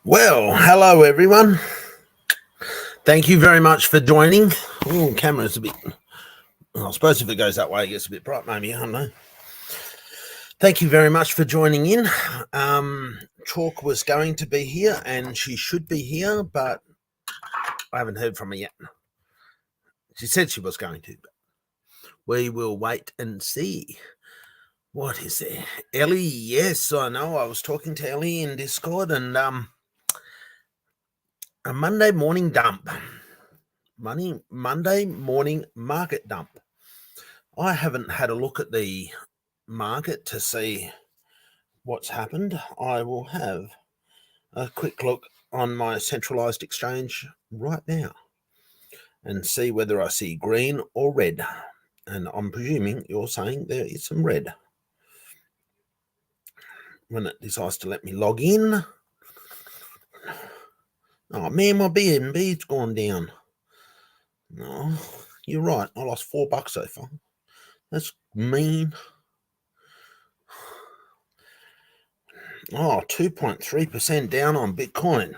Well, hello everyone. Thank you very much for joining. Oh, camera's a bit, I suppose if it goes that way, it gets a bit bright, maybe, I don't know. Thank you very much for joining in. Chalk was going to be here and she should be here, but I haven't heard from her yet. She said she was going to, but we will wait and see. What is there? Ellie, yes, I know. I was talking to Ellie in Discord and a Monday morning dump. Monday morning market dump. I haven't had a look at the market to see what's happened. I will have a quick look on my centralized exchange right now and see whether I see green or red. And I'm presuming you're saying there is some red. When it decides to let me log in. Oh man, my BNB's gone down. No, you're right. I lost $4 so far. That's mean. Oh, 2.3% down on Bitcoin.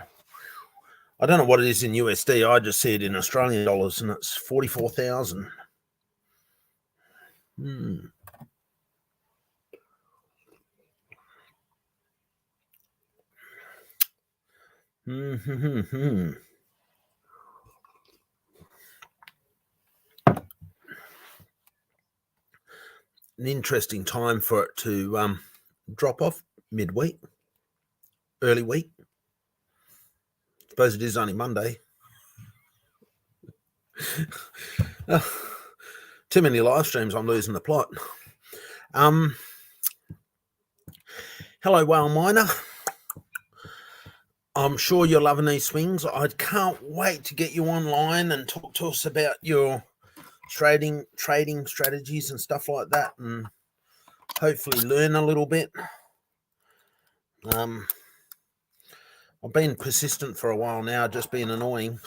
I don't know what it is in USD. I just see it in Australian dollars, and it's 44,000. An interesting time for it to drop off midweek, early week. Suppose it is only Monday. Too many live streams, I'm losing the plot. Hello, Whale Miner. I'm sure you're loving these swings. I can't wait to get you online and talk to us about your trading strategies and stuff like that, and hopefully learn a little bit. I've been persistent for a while now, just being annoying.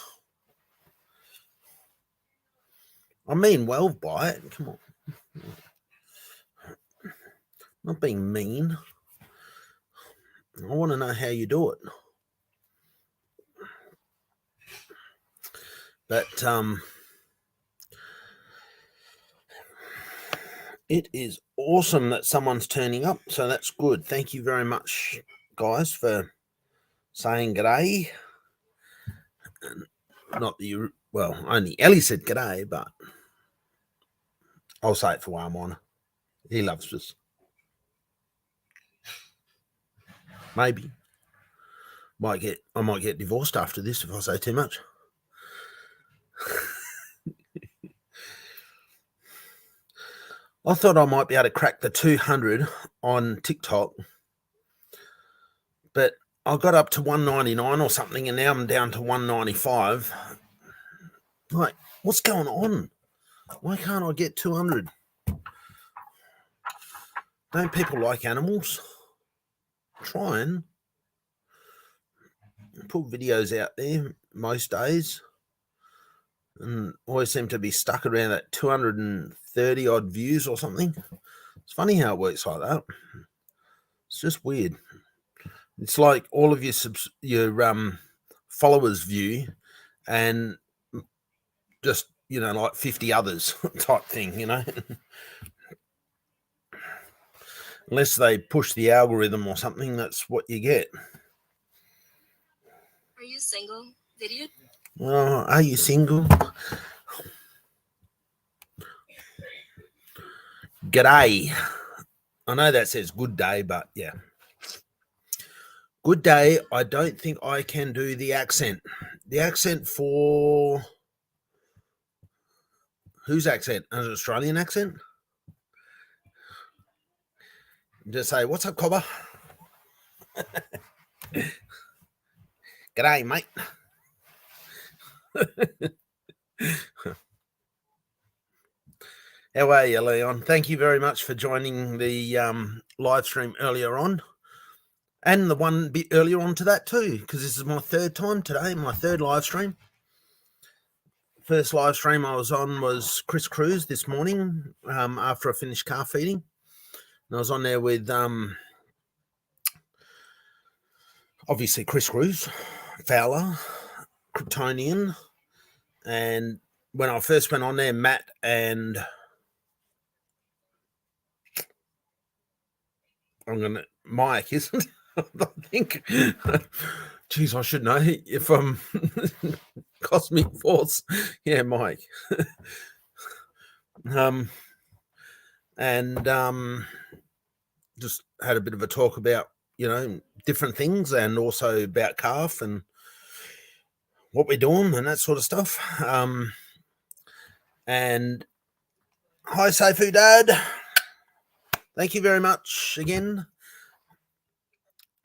I mean well by it. Come on. Not being mean. I want to know how you do it. But it is awesome that someone's turning up, so that's good. Thank you very much, guys, for saying g'day. Not that you, well, only Ellie said g'day, but I'll say it for Whale Miner. He loves us. Maybe. I might get divorced after this if I say too much. I thought I might be able to crack the 200 on TikTok, but I got up to 199 or something, and now I'm down to 195. Like, what's going on? Why can't I get 200? Don't people like animals? Try and put videos out there most days, and always seem to be stuck around that 230 odd views or something. It's funny how it works like that. It's just weird. It's like all of your followers view, and just, like 50 others type thing, Unless they push the algorithm or something, that's what you get. Are you single? Did you? Oh, are you single? G'day. I know that says good day, but yeah. Good day. I don't think I can do the accent. The accent for whose accent? An Australian accent? Just say, what's up, Cobber? G'day, mate. How are you, Leon? Thank you very much for joining the live stream earlier on. And the one bit earlier on to that too, because this is my third time today, my third live stream. First live stream I was on was Chris Cruz this morning after I finished calf feeding. And I was on there with obviously Chris Cruz, Fowler, Kryptonian, and when I first went on there, Matt and Mike, isn't it? I think. Geez, I should know if I'm Cosmic Force. Yeah, Mike. Just had a bit of a talk about, different things and also about calf and what we're doing and that sort of stuff. And hi, Seifu Dad. Thank you very much again.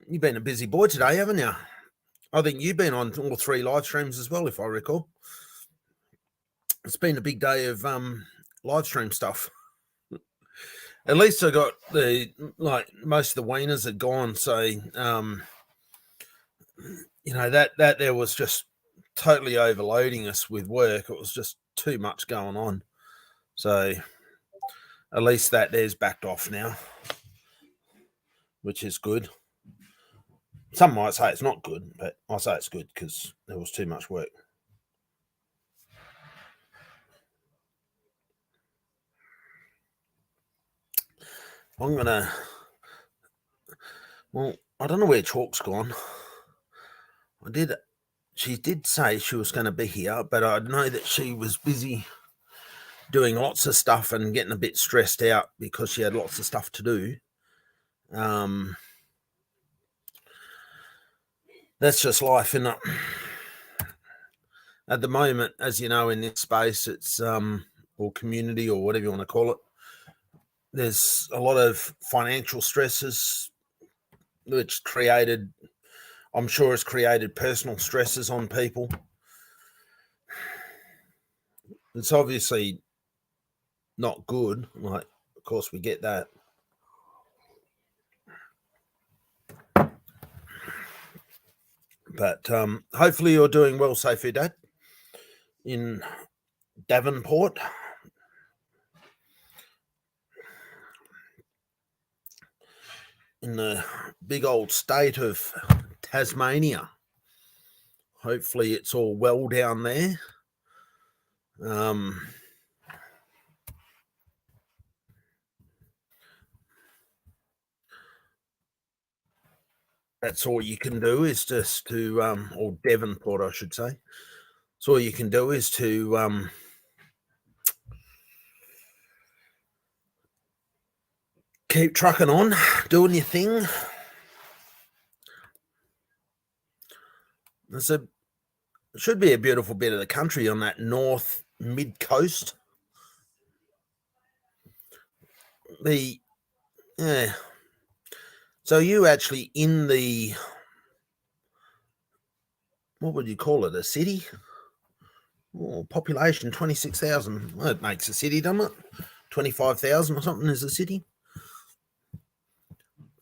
You've been a busy boy today, haven't you? I think you've been on all 3 live streams as well, if I recall. It's been a big day of live stream stuff. At least I got most of the weaners had gone, so that there was just totally overloading us with work. It was just too much going on. So at least there's backed off now, which is good. Some might say it's not good, but I say it's good because there was too much work. I don't know where Chalk's gone. She did say she was going to be here, but I know that she was busy doing lots of stuff and getting a bit stressed out because she had lots of stuff to do. That's just life, isn't it? At the moment, as you know, in this space, it's or community or whatever you want to call it, there's a lot of financial stresses, which I'm sure has created personal stresses on people. It's obviously not good. Like, of course, we get that. But hopefully you're doing well, Sophie Dad, in Devonport. In the big old state of Tasmania. Hopefully it's all well down there. That's all you can do is just to, or Devonport, I should say. So all you can do is to keep trucking on, doing your thing. It should be a beautiful bit of the country on that north mid coast. So you actually in the, what would you call it, a city? Oh, population 26,000. Well, it makes a city, doesn't it? 25,000 or something is a city.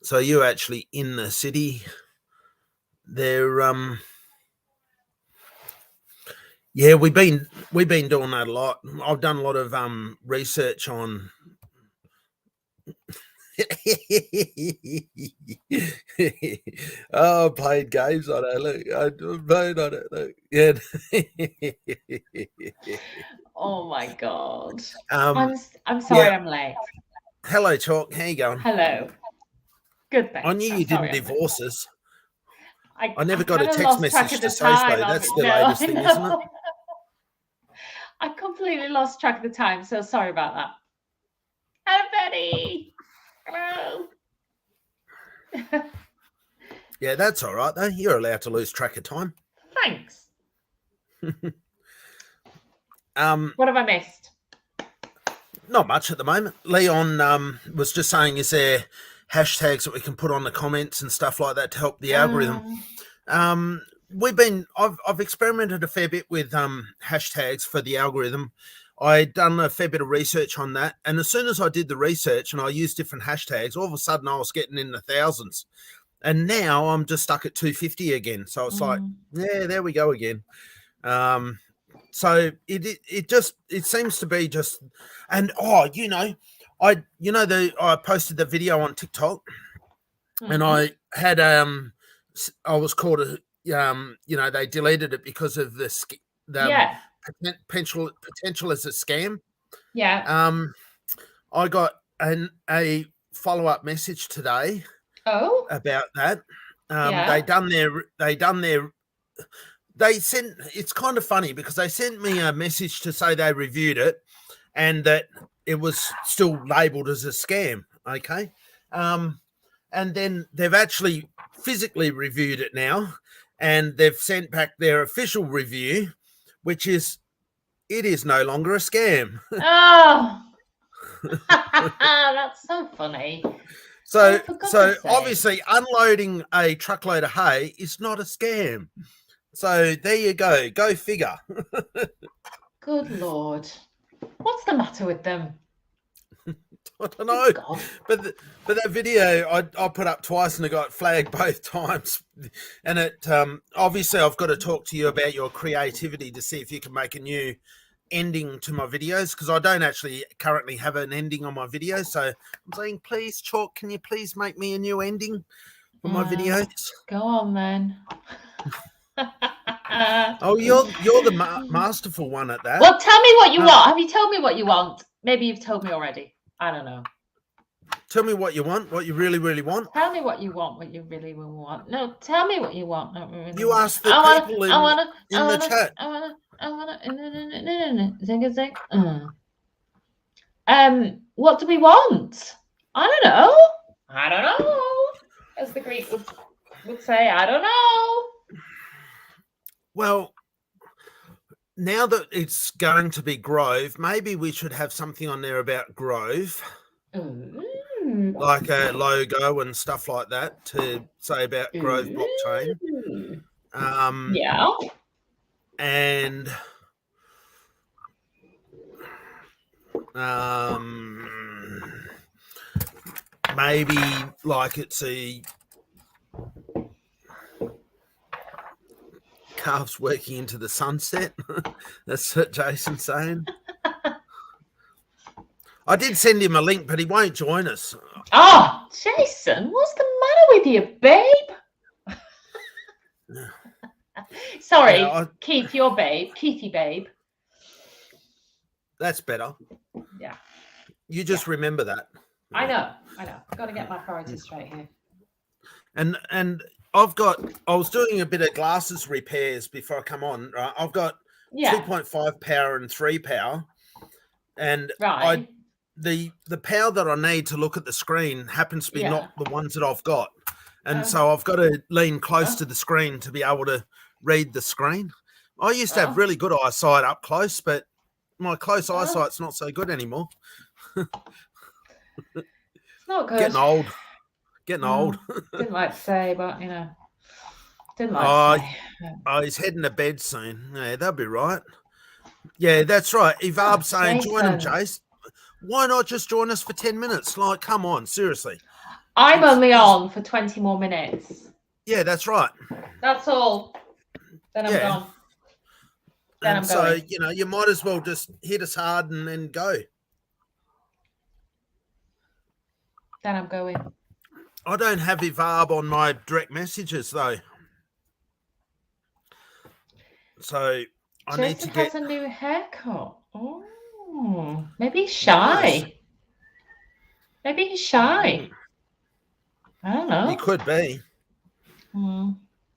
So you're actually in the city. They're yeah, we've been doing that a lot. I've done a lot of research on oh, played games on it. Look, I played on it. Look, yeah. Oh my god. I'm sorry, yeah. I'm late. Hello, Chalk. How you going? Hello. Good thing. I knew you didn't divorce us. I never got a text message to say so. That's the latest thing, isn't it? I completely lost track of the time, so sorry about that. Hello, Betty. Hello. Yeah, that's all right, though. You're allowed to lose track of time. Thanks. What have I missed? Not much at the moment. Leon was just saying, is there hashtags that we can put on the comments and stuff like that to help the algorithm? I've experimented a fair bit with hashtags for the algorithm. I'd done a fair bit of research on that, and as soon as I did the research and I used different hashtags, all of a sudden I was getting in the thousands, and now I'm just stuck at 250 again. So it's like, yeah, there we go again. So it seems to be just, and I posted the video on TikTok, and I had I was called they deleted it because of the potential as a scam. Yeah. I got a follow-up message today about that. It's kind of funny because they sent me a message to say they reviewed it and that it was still labeled as a scam. Okay. And then they've actually physically reviewed it now, and they've sent back their official review, which is, it is no longer a scam. Oh, that's so funny. So obviously unloading a truckload of hay is not a scam. So there you go. Go figure. Good Lord. What's the matter with them? I don't know. But that video I put up twice and it got flagged both times. And it obviously I've got to talk to you about your creativity to see if you can make a new ending to my videos, because I don't actually currently have an ending on my videos. So I'm saying, please, Chalk, can you please make me a new ending for my videos? Go on then. Oh, you're the masterful one at that. Well, tell me what you want. Have you told me what you want? Maybe you've told me already. I don't know. Tell me what you want, what you really, really want. Tell me what you want, what you really, really want. No, tell me what you want. You ask the people in the chat. What do we want? I don't know. As the Greek would say, I don't know. Well, now that it's going to be Grove, maybe we should have something on there about Grove. Like a logo and stuff like that to say about Grove blockchain. Yeah. And maybe like it's a calves working into the sunset. That's what Jason's saying. I did send him a link, but he won't join us. Oh, Jason, what's the matter with you, babe? Sorry, Keith, your babe. Keithy, babe. That's better. Yeah. You just remember that. I know. Got to get my priorities straight here. And I was doing a bit of glasses repairs before I come on, right? I've got 2.5 power and 3 power. And the power that I need to look at the screen happens to be not the ones that I've got. And so I've got to lean close to the screen to be able to read the screen. I used to have really good eyesight up close, but my close eyesight's not so good anymore. It's not good. Getting old. Didn't like to say, but didn't like to say. Oh, he's heading to bed soon. Yeah, that'll be right. Yeah, that's right. Evarb's saying, join him, Jace. Why not just join us for 10 minutes? Like, come on, seriously. I'm only on for 20 more minutes. Yeah, that's right. That's all. Then I'm gone. Then I'm going. So, you might as well just hit us hard and then go. Then I'm going. I don't have Evarb on my direct messages, though. So I need to get... has a new haircut. Oh, maybe he's shy. Nice. Maybe he's shy. I don't He know. could be.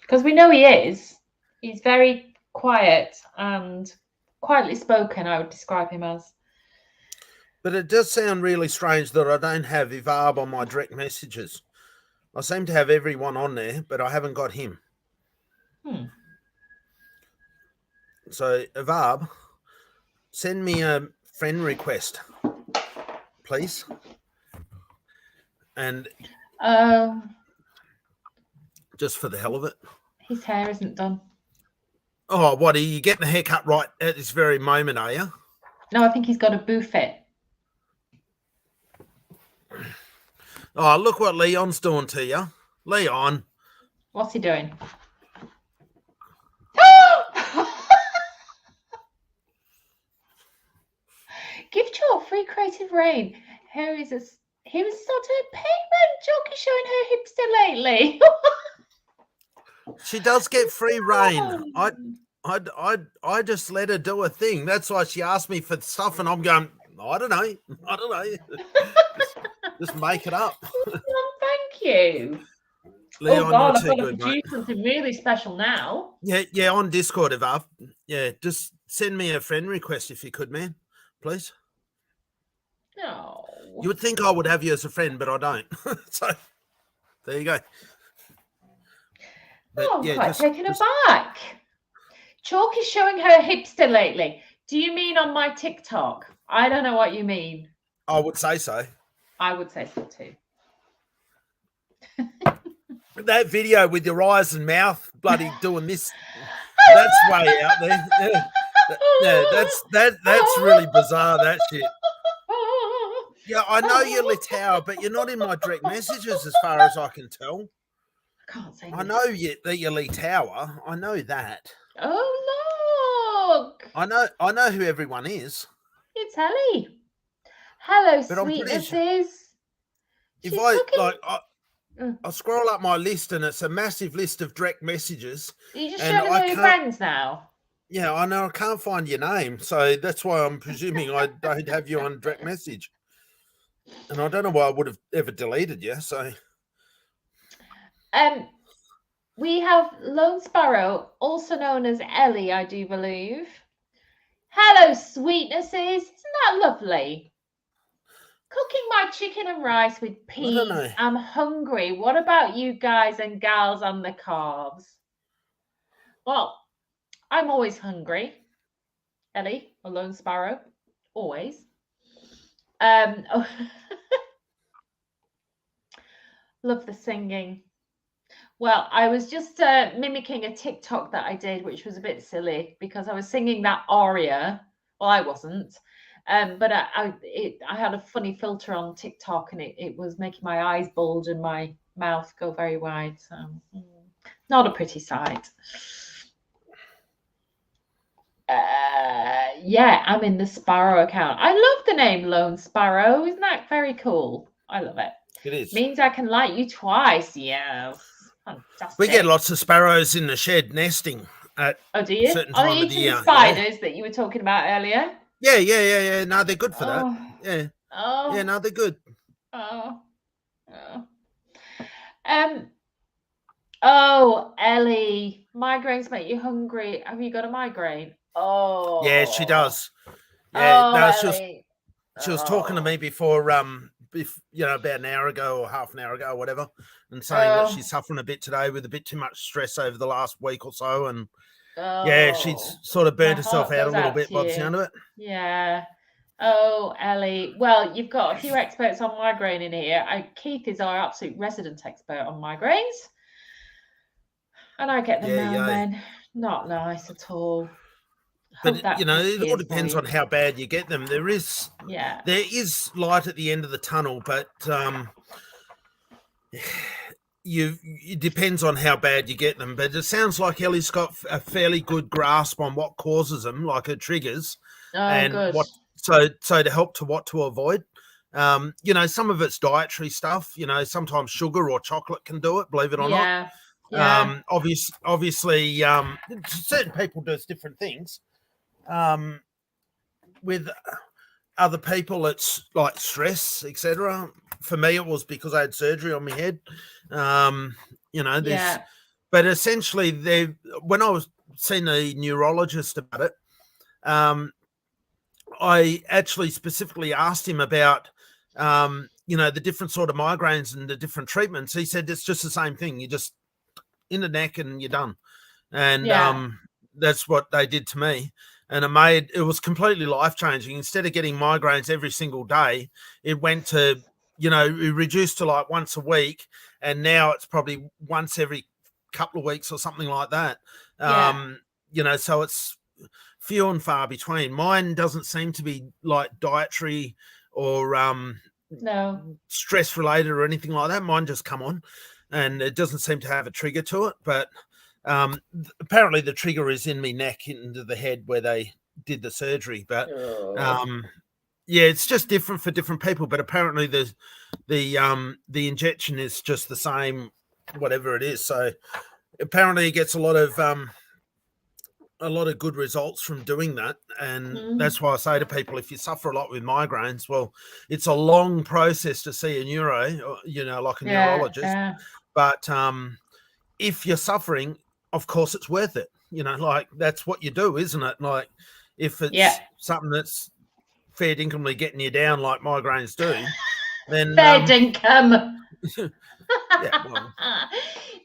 Because we know he is. He's very quiet and quietly spoken, I would describe him as. But it does sound really strange that I don't have Ivarb on my direct messages. I seem to have everyone on there, but I haven't got him. So, Ivarb, send me a friend request, please. And just for the hell of it. His hair isn't done. Oh, what, are you getting a haircut right at this very moment, are you? No, I think he's got a boof it. Oh, look what Leon's doing to you. Leon. What's he doing? Give Joe free creative reign. Here is started a payment. Joke is showing her hipster lately. She does get free reign. I just let her do a thing. That's why she asked me for stuff, and I'm going, I don't know. just make it up. Thank you. Leon, oh God, I've got to good, produce something really special now. Yeah, on Discord, Ivar. Yeah, just send me a friend request if you could, man. Please. No. You would think I would have you as a friend, but I don't. So there you go. But, I'm quite taken aback. Chalk is showing her hipster lately. Do you mean on my TikTok? I don't know what you mean. I would say so. I would say so too. That video with your eyes and mouth bloody doing this, that's way out there. Yeah, that's really bizarre, that shit. Yeah, I know you're Litauer, but you're not in my direct messages as far as I can tell. I can't say I know that you're Litauer. I know that. Oh, look. I know who everyone is. It's Ellie. Hello, but sweetnesses. If I scroll up my list and it's a massive list of direct messages. You just showing all your friends now. Yeah, I know. I can't find your name, so that's why I'm presuming I don't have you on direct message. And I don't know why I would have ever deleted you. So, we have Lone Sparrow, also known as Ellie, I do believe. Hello, sweetnesses. Isn't that lovely? Cooking my chicken and rice with peas. I'm hungry. What about you guys and gals on the carbs? Well, I'm always hungry. Ellie, or Lone Sparrow, always. Love the singing. Well, I was just mimicking a TikTok that I did, which was a bit silly because I was singing that aria. Well, I wasn't. But I had a funny filter on TikTok and it was making my eyes bulge and my mouth go very wide. So not a pretty sight. Yeah, I'm in the Sparrow account. I love the name Lone Sparrow. Isn't that very cool? I love it. It is. Means I can like you twice. Yes. Fantastic. We get lots of sparrows in the shed nesting at do you? certain time of the year. Spiders that you were talking about earlier? Yeah. No, they're good for that. Yeah. Oh. Yeah, no, they're good. Oh, Ellie, migraines make you hungry. Have you got a migraine? Oh. Yeah, she does. Yeah, no, Ellie. She was talking to me before, about an hour ago or half an hour ago or whatever, and saying that she's suffering a bit today with a bit too much stress over the last week or so, and she's sort of burnt herself out a little bit by the sound of it. Yeah. Oh, Ellie. Well, you've got a few experts on migraine in here. Keith is our absolute resident expert on migraines. And I get them now and then. Not nice at all. But it all depends on how bad you get them. There is light at the end of the tunnel, but it depends on how bad you get them. But it sounds like Ellie's got a fairly good grasp on what causes them, like her triggers, good. So to help to what to avoid. Some of it's dietary stuff. Sometimes sugar or chocolate can do it. Believe it or not. Yeah. Obviously, certain people do different things. With other people it's like stress, etc. For me, it was because I had surgery on my head. There's, Yeah. but essentially, when I was seeing a neurologist about it, I actually specifically asked him about, the different sort of migraines and the different treatments. He said it's just the same thing. You just in the neck and you're done. And that's what they did to me. And it was completely life changing. Instead of getting migraines every single day, it went to, it reduced to like once a week. And now it's probably once every couple of weeks or something like that. So it's few and far between. Mine doesn't seem to be like dietary or no stress related or anything like that. Mine just come on, and it doesn't seem to have a trigger to it. But apparently the trigger is in me neck into the head where they did the surgery. But it's just different for different people. But apparently the injection is just the same, whatever it is. So apparently it gets a lot of good results from doing that. And that's why I say to people, if you suffer a lot with migraines, well, it's a long process to see a neuro, like a neurologist. But if you're suffering, of course it's worth it. Like that's what you do, isn't it? Like if it's something that's fair dinkumly getting you down like migraines do, then fair dinkum. Well.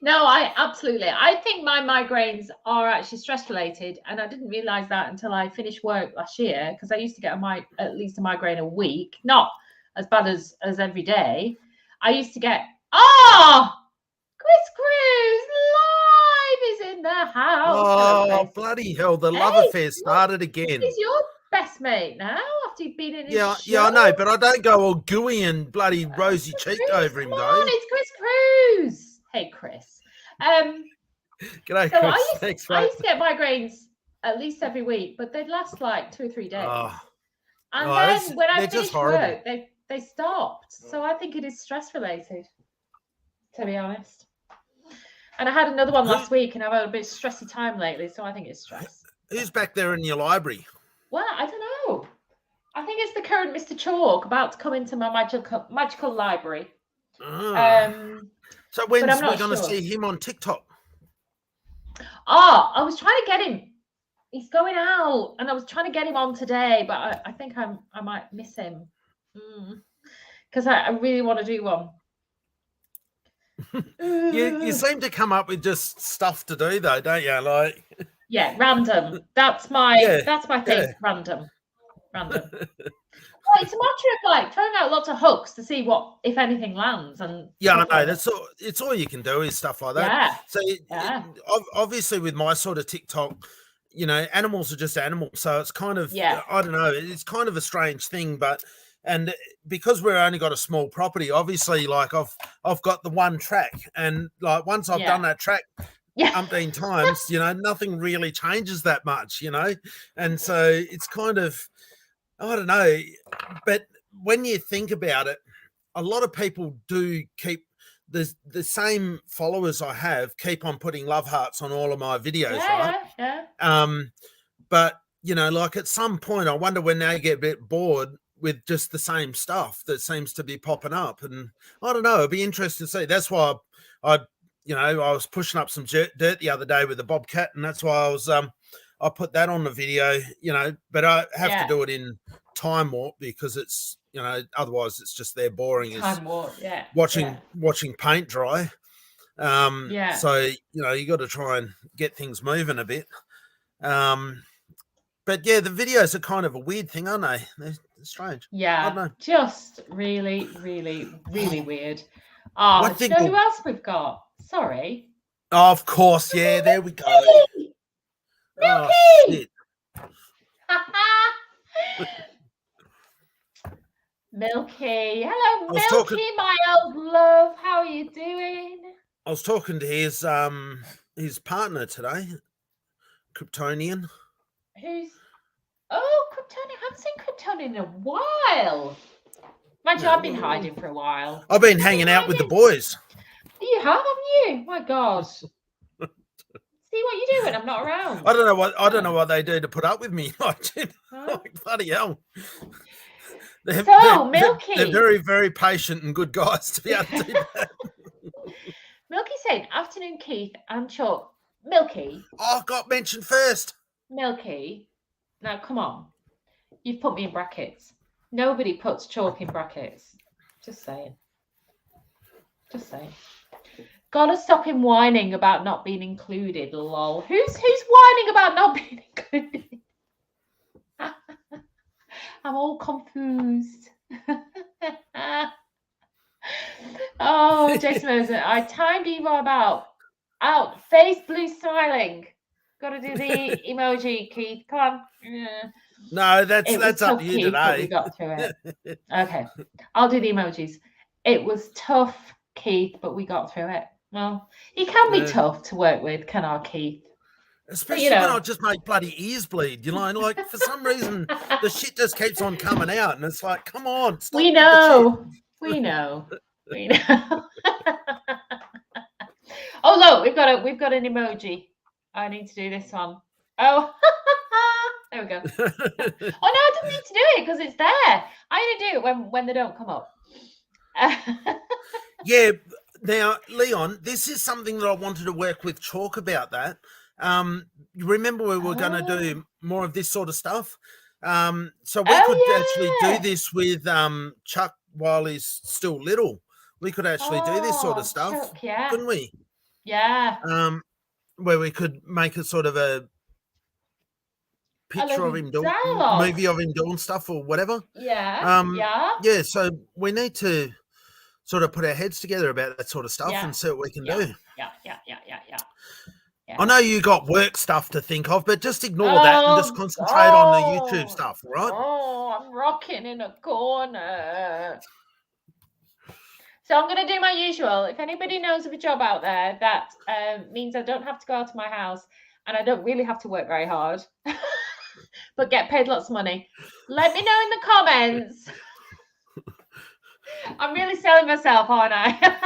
No, I think my migraines are actually stress related, and I didn't realize that until I finished work last year, because I used to get at least a migraine a week, not as bad as every day. I used to get Chris Cruz live is in the house. Oh, bloody hell, the love affair started again. He's your best mate now after you've been in his show. Yeah, I know, but I don't go all gooey and bloody rosy cheeked over him, though. It's Chris Cruz. Hey, Chris. G'day, so Chris. I used to get migraines at least every week, but they'd last like 2 or 3 days. And then when I finished work, they stopped. So I think it is stress related, to be honest. And I had another one last week, and I've had a bit stressy time lately, so I think it's stress. Who's back there in your library? Well, I don't know. I think it's the current Mr. Chalk about to come into my magical library. So when's we going to see him on TikTok? I was trying to get him. He's going out, and I was trying to get him on today, but I think I might miss him because I really want to do one. You seem to come up with just stuff to do, though, don't you? Like random. That's my thing. Random. Well, it's a matter of like throwing out lots of hooks to see what, if anything, lands. And I know that's all. It's all you can do is stuff like that. So obviously, with my sort of TikTok, animals are just animals. So it's kind of I don't know. It's kind of a strange thing, and because we're only got a small property, obviously, like I've got the one track, and like once I've done that track umpteen times, nothing really changes that much, and so it's kind of, I don't know. But when you think about it, a lot of people do keep the same followers I have keep on putting love hearts on all of my videos, right? But like at some point, I wonder when they get a bit bored with just the same stuff that seems to be popping up, and I don't know. It'd be interesting to see. That's why I was pushing up some dirt the other day with the bobcat, and that's why I put that on the video, but I have to do it in time warp because it's, otherwise it's just there boring time warp, watching paint dry. So, you got to try and get things moving a bit. But yeah, the videos are kind of a weird thing, aren't they? They're strange. Yeah. I don't know. Just really, really, really weird. Oh, do you know who else we've got? Sorry. Oh, of course. Yeah, there we go. Milky! Oh, Milky. Hello, Milky, my old love. How are you doing? I was talking to his partner today, Kryptonian. Who's... Oh, Kryptonian. I haven't seen Kryptonian in a while. Mind you, I've been hiding for a while. I've been hanging out with the boys. You have, haven't you? My God. See what you do when I'm not around. I don't know what they do to put up with me. Like bloody hell. Milky. They're very, very patient and good guys to be able to do that. Milky saying, afternoon, Keith and Chuck. Milky. Oh, got mentioned first. Milky. Now, come on. You've put me in brackets. Nobody puts Chalk in brackets. Just saying. Just saying. Gotta stop him whining about not being included, lol. Who's whining about not being included? I'm all confused. Oh, Jason Moser, I timed Evo about out. Face blue smiling. Gotta do the emoji, Keith. Come on. Yeah. No, that's up to you, Keith, today. but we got through it. Okay. I'll do the emojis. It was tough, Keith, but we got through it. Well, he can be tough to work with, can our Keith? Especially when I just make bloody ears bleed, like for some reason the shit just keeps on coming out, and it's like, come on, stop. We know. Oh look, we've got an emoji. I need to do this one. Oh, there we go. Oh no, I don't need to do it because it's there. I only do it when they don't come up. Yeah. Now, Leon, this is something that I wanted to work with Chalk about. That you remember we were going to do more of this sort of stuff. So we could actually do this with Chuck while he's still little. We could actually do this sort of stuff, Chuck, yeah. couldn't we? Yeah. Where we could make a sort of a picture of him doing movie of him doing stuff or whatever. Yeah. Yeah. So we need to sort of put our heads together about that sort of stuff and see what we can do. Yeah. I know you got work stuff to think of, but just ignore that and just concentrate on the YouTube stuff, right? Oh, I'm rocking in a corner. So I'm going to do my usual. If anybody knows of a job out there that means I don't have to go out of my house and I don't really have to work very hard, but get paid lots of money, let me know in the comments. I'm really selling myself, aren't I?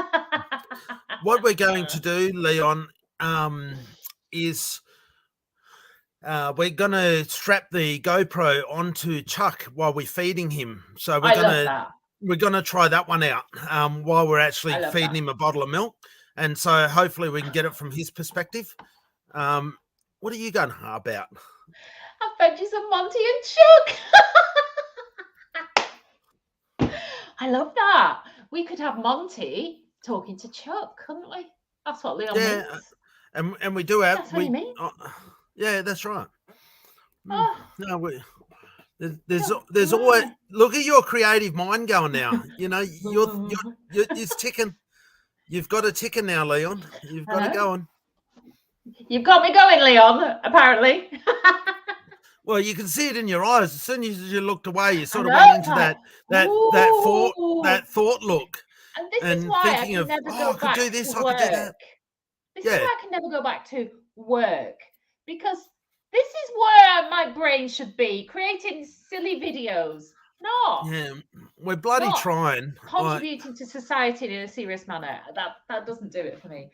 What we're going to do, Leon, is we're going to strap the GoPro onto Chuck while we're feeding him. So we're going to try that one out while we're actually feeding him a bottle of milk. And so hopefully we can get it from his perspective. What are you going about? I fed you some Monty and Chuck. I love that. We could have Monty talking to Chuck, couldn't we? That's what Leon means. And we do have. That's what you mean. Yeah, that's right. Oh. No, there's always look at your creative mind going now. It's ticking. You've got a ticker now, Leon. You've got it going. You've got me going, Leon. Apparently. Well, you can see it in your eyes. As soon as you looked away, you sort of went into that thought look. And this is why I can never go back to work. I could do that. This is why I can never go back to work, because this is where my brain should be, creating silly videos. Yeah, we're bloody trying. Contributing to society in a serious manner. That doesn't do it for me.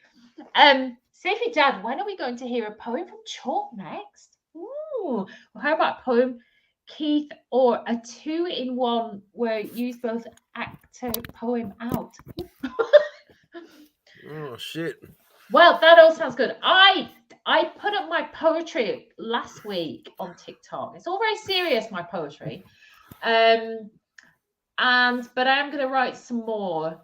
Safety Dad, when are we going to hear a poem from Chalk next? Ooh, well, how about a poem, Keith, or a 2-in-1 where you use both actor poem out? Oh shit. Well, that all sounds good. I put up my poetry last week on TikTok. It's all very serious, my poetry. But I am going to write some more.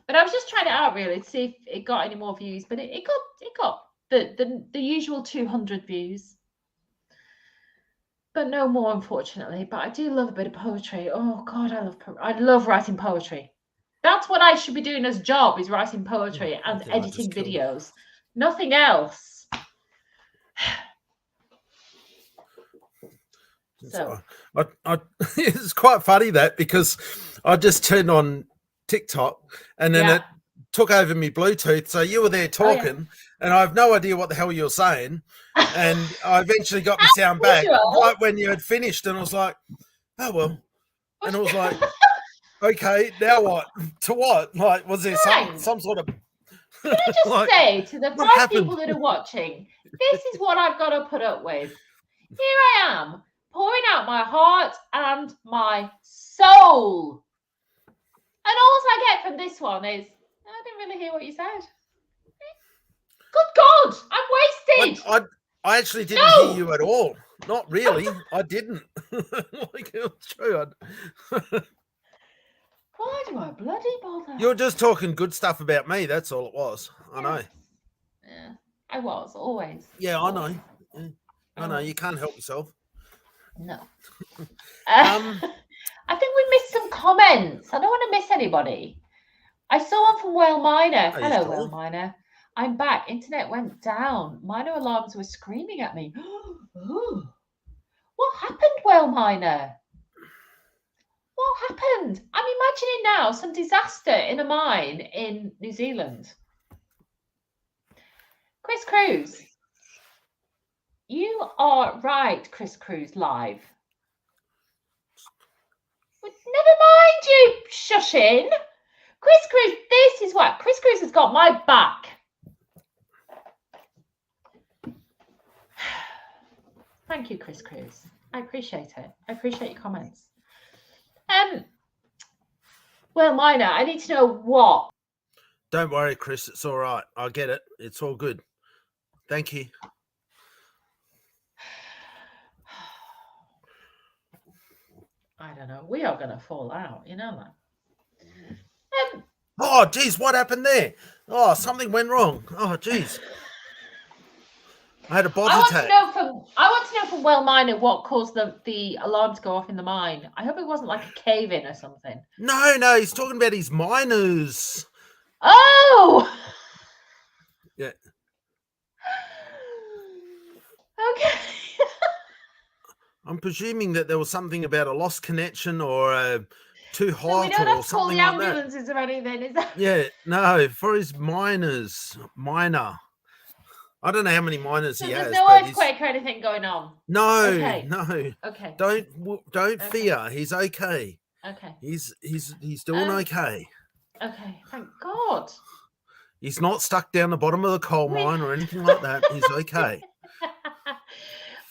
But I was just trying it out really to see if it got any more views. But it got the usual 200 views. But no more, unfortunately. But I do love a bit of poetry. Oh God, I love writing poetry. That's what I should be doing as a job, is writing poetry and editing videos. Nothing else. So it's quite funny that, because I just turned on TikTok and then it took over me Bluetooth. So you were there talking and I have no idea what the hell you're saying. And I eventually got the sound back right when you had finished, and I was like, oh well. And I was like, okay, now what? To what? Like, was there some sort of... Can I just say to the 5 people that are watching, this is what I've got to put up with. Here I am, pouring out my heart and my soul. And all I get from this one is, I didn't really hear what you said. Good God, I'm wasted. I actually didn't hear you at all. Not really. I didn't. Like, it was true. Why do I bloody bother? You're just talking good stuff about me. That's all it was. I know. Yeah, I was always. Yeah, I know. Yeah. I know. You can't help yourself. No. I think we missed some comments. I don't want to miss anybody. I saw one from Whale Miner. Hey, Hello, Joel. Whale Miner. I'm back. Internet went down. Miner alarms were screaming at me. Ooh. What happened, Whale Miner? What happened? I'm imagining now some disaster in a mine in New Zealand. Chris Cruz. You are right, Chris Cruz live. But never mind you shushing. Chris Cruz, this is what Chris Cruz has got my back. Thank you, Chris Cruz. I appreciate it. I appreciate your comments. Well, Miner, I need to know what. Don't worry, Chris. It's all right. I get it. It's all good. Thank you. I don't know. We are going to fall out. You know that. Oh, geez, what happened there? Oh, something went wrong. Oh, geez. I had a body attack. I want to know from Well Miner what caused the alarm to go off in the mine. I hope it wasn't like a cave-in or something. No, he's talking about his miners. Oh! Yeah. Okay. I'm presuming that there was something about a lost connection or too hot So we don't have or to call something the like that. ambulances or anything, is that? Yeah, no, for his miner. I don't know how many miners So he there's has. no but earthquake or anything going on. No, Okay. no. Okay. Don't fear. He's okay. Okay. He's doing okay. Okay. Thank God. He's not stuck down the bottom of the coal mine or anything like that. He's okay.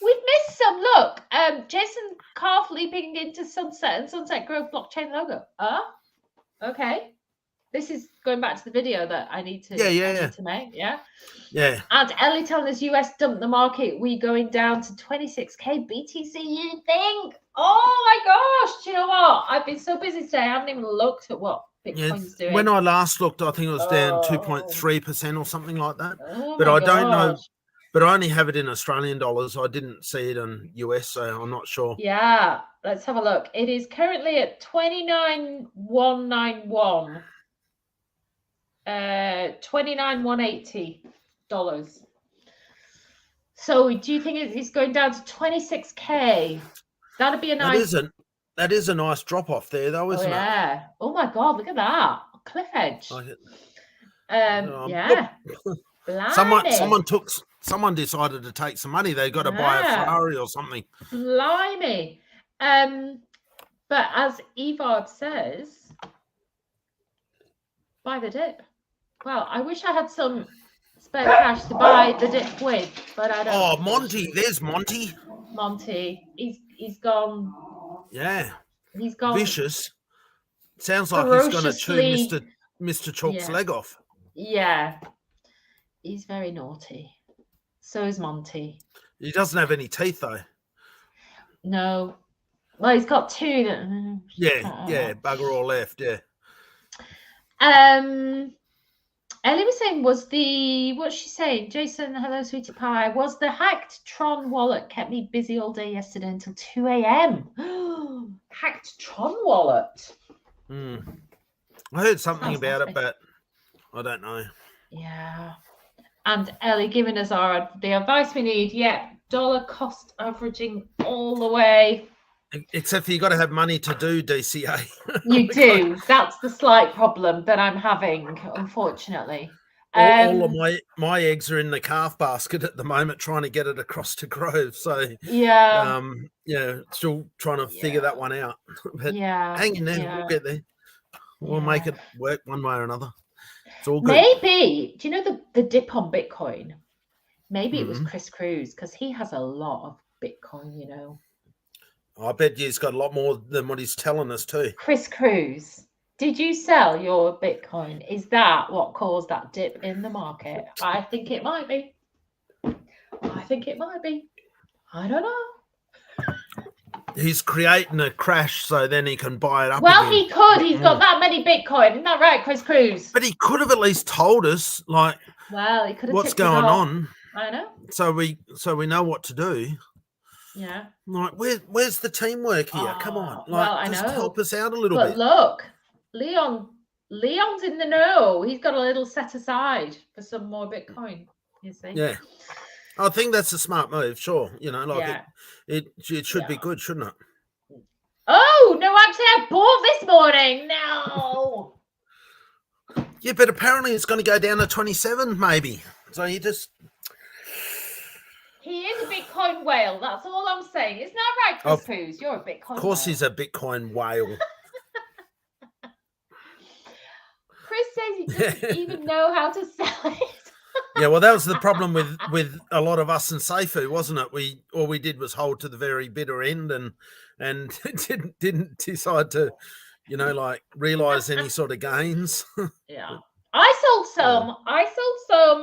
We've missed some. Look, Jason Calf leaping into Sunset and Sunset Grove blockchain logo. Okay. This is going back to the video that I need to, need to make. Yeah. Yeah. And Ellie telling us US dumped the market. We going down to 26k BTC. You think? Oh my gosh! Do you know what? I've been so busy today. I haven't even looked at what Bitcoin's doing. When I last looked, I think it was down 2.3% or something like that. Oh but my I don't know. gosh. But I only have it in Australian dollars. I didn't see it in US, so I'm not sure. Yeah, let's have a look. It is currently at 29,191. 29,180 So do you think it's going down to 26k? That'd be a nice. That is a nice drop off there, though, isn't it? Yeah. Oh my God! Look at that cliff edge. Yeah. Someone decided to take some money. They got to buy a Ferrari or something. Blimey. But as Evard says, buy the dip. Well, I wish I had some spare cash to buy the dip with, but I don't. Oh, Monty, there's Monty. Monty, he's gone. Yeah. He's gone. Vicious. Sounds like he's going to chew Mr. Chalk's leg off. Yeah. He's very naughty. So is Monty. He doesn't have any teeth, though. No. Well, he's got two. Bugger all left, yeah. Ellie was saying, what's she saying? Jason, hello, sweetie pie. Was the hacked Tron wallet kept me busy all day yesterday until 2 a.m. Hacked Tron wallet. I heard something about it, but I don't know. Yeah. And Ellie giving us the advice we need. Yeah, dollar cost averaging all the way. Except for you got to have money to do DCA. You do. That's the slight problem that I'm having, unfortunately. All of my eggs are in the calf basket at the moment, trying to get it across to Grove. So still trying to figure that one out. But hang in there, we'll get there. We'll make it work one way or another. It's all good. Maybe, do you know the dip on Bitcoin? Maybe it was Chris Cruz because he has a lot of Bitcoin, you know. I bet he's got a lot more than what he's telling us too. Chris Cruz, did you sell your Bitcoin? Is that what caused that dip in the market? I think it might be. I don't know. He's creating a crash so then he can buy it up Well, again. he could. He's got that many Bitcoin. Isn't that right, Chris Cruz? But he could have at least told us, like, well, he could have what's going on. I know. So we know what to do. Yeah. Like, where's the teamwork here? Come on. Like, well, I just know. help us out a little But bit. look, Leon's in the know. He's got a little set aside for some more Bitcoin, you see. Yeah. I think that's a smart move, sure. You know, like it should be good, shouldn't it? Oh, no, actually, I bought this morning. No. Yeah, but apparently it's going to go down to 27, maybe. So he is a Bitcoin whale. That's all I'm saying. Isn't that right, Chris Cruz? You're a Bitcoin whale. Of course he's a Bitcoin whale. Chris says he doesn't even know how to sell it. Yeah, well, that was the problem with a lot of us in Seifu, wasn't it? All we did was hold to the very bitter end and didn't decide to, you know, like realize any sort of gains. Yeah. I sold some.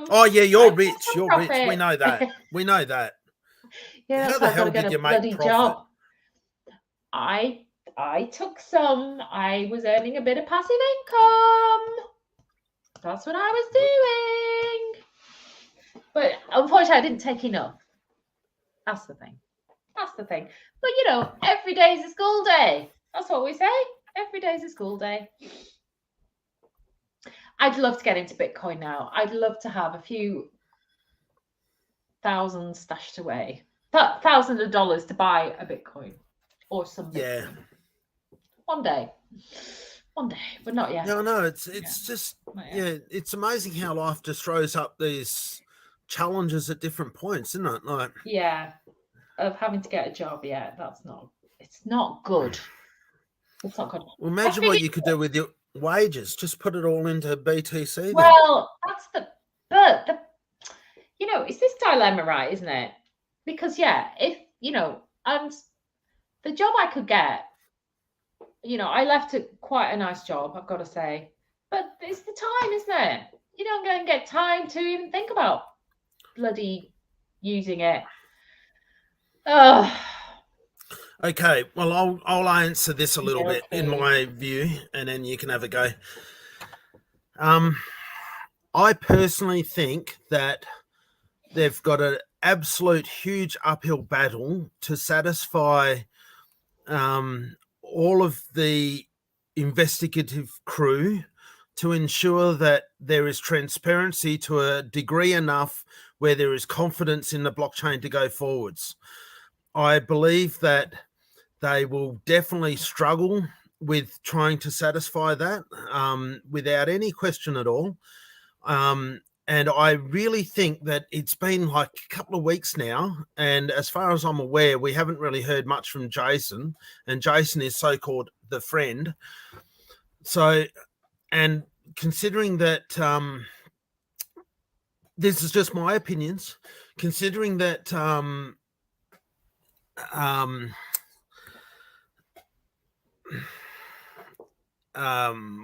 Oh yeah, you're rich. You're rich. We know that. We know that. Yeah, how the hell did you make profit? Job. I took some. I was earning a bit of passive income. That's what I was doing. But unfortunately, I didn't take enough. That's the thing. But, you know, every day is a school day. That's what we say. Every day is a school day. I'd love to get into Bitcoin now. I'd love to have a few thousand stashed away. Thousands of dollars to buy a Bitcoin or something. Yeah. One day, but not yet. No, it's just, it's amazing how life just throws up these challenges at different points, isn't it? Like, yeah, of having to get a job. Yeah, it's not good. It's not good. Well, imagine what you could do with your wages. Just put it all into BTC. Then. Well, you know, it's this dilemma, right? Isn't it? Because if you know, and the job I could get, you know, I left quite a nice job, I've got to say, but it's the time, isn't it? You don't go and get time to even think about bloody using it. Okay, well, I'll answer this a little bit in my view, and then you can have a go. I personally think that they've got an absolute huge uphill battle to satisfy all of the investigative crew to ensure that there is transparency to a degree enough where there is confidence in the blockchain to go forwards. I believe that they will definitely struggle with trying to satisfy that without any question at all. And I really think that it's been like a couple of weeks now. And as far as I'm aware, we haven't really heard much from Jason. And Jason is so-called the friend. So, and considering that, this is just my opinions, considering that,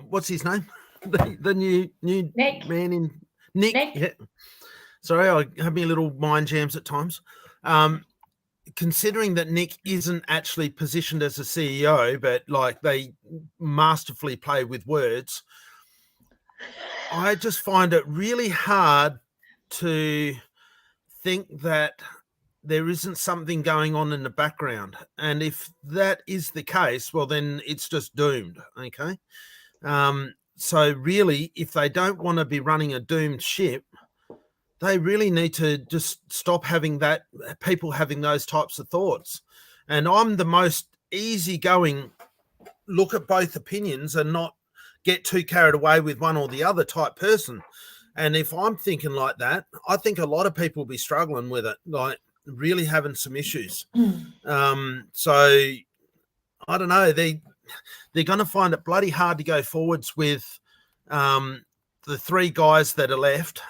what's his name? The new Nick. man in Nick. Yeah. Sorry, I have me little mind jams at times. Considering that Nick isn't actually positioned as a CEO, but like they masterfully play with words, I just find it really hard to think that there isn't something going on in the background. And if that is the case, well, then it's just doomed. Okay. So really, if they don't want to be running a doomed ship, they really need to just stop having people having those types of thoughts. And I'm the most easygoing, look at both opinions and not get too carried away with one or the other type person. And if I'm thinking like that, I think a lot of people will be struggling with it, like really having some issues. So I don't know. They're going to find it bloody hard to go forwards with the three guys that are left.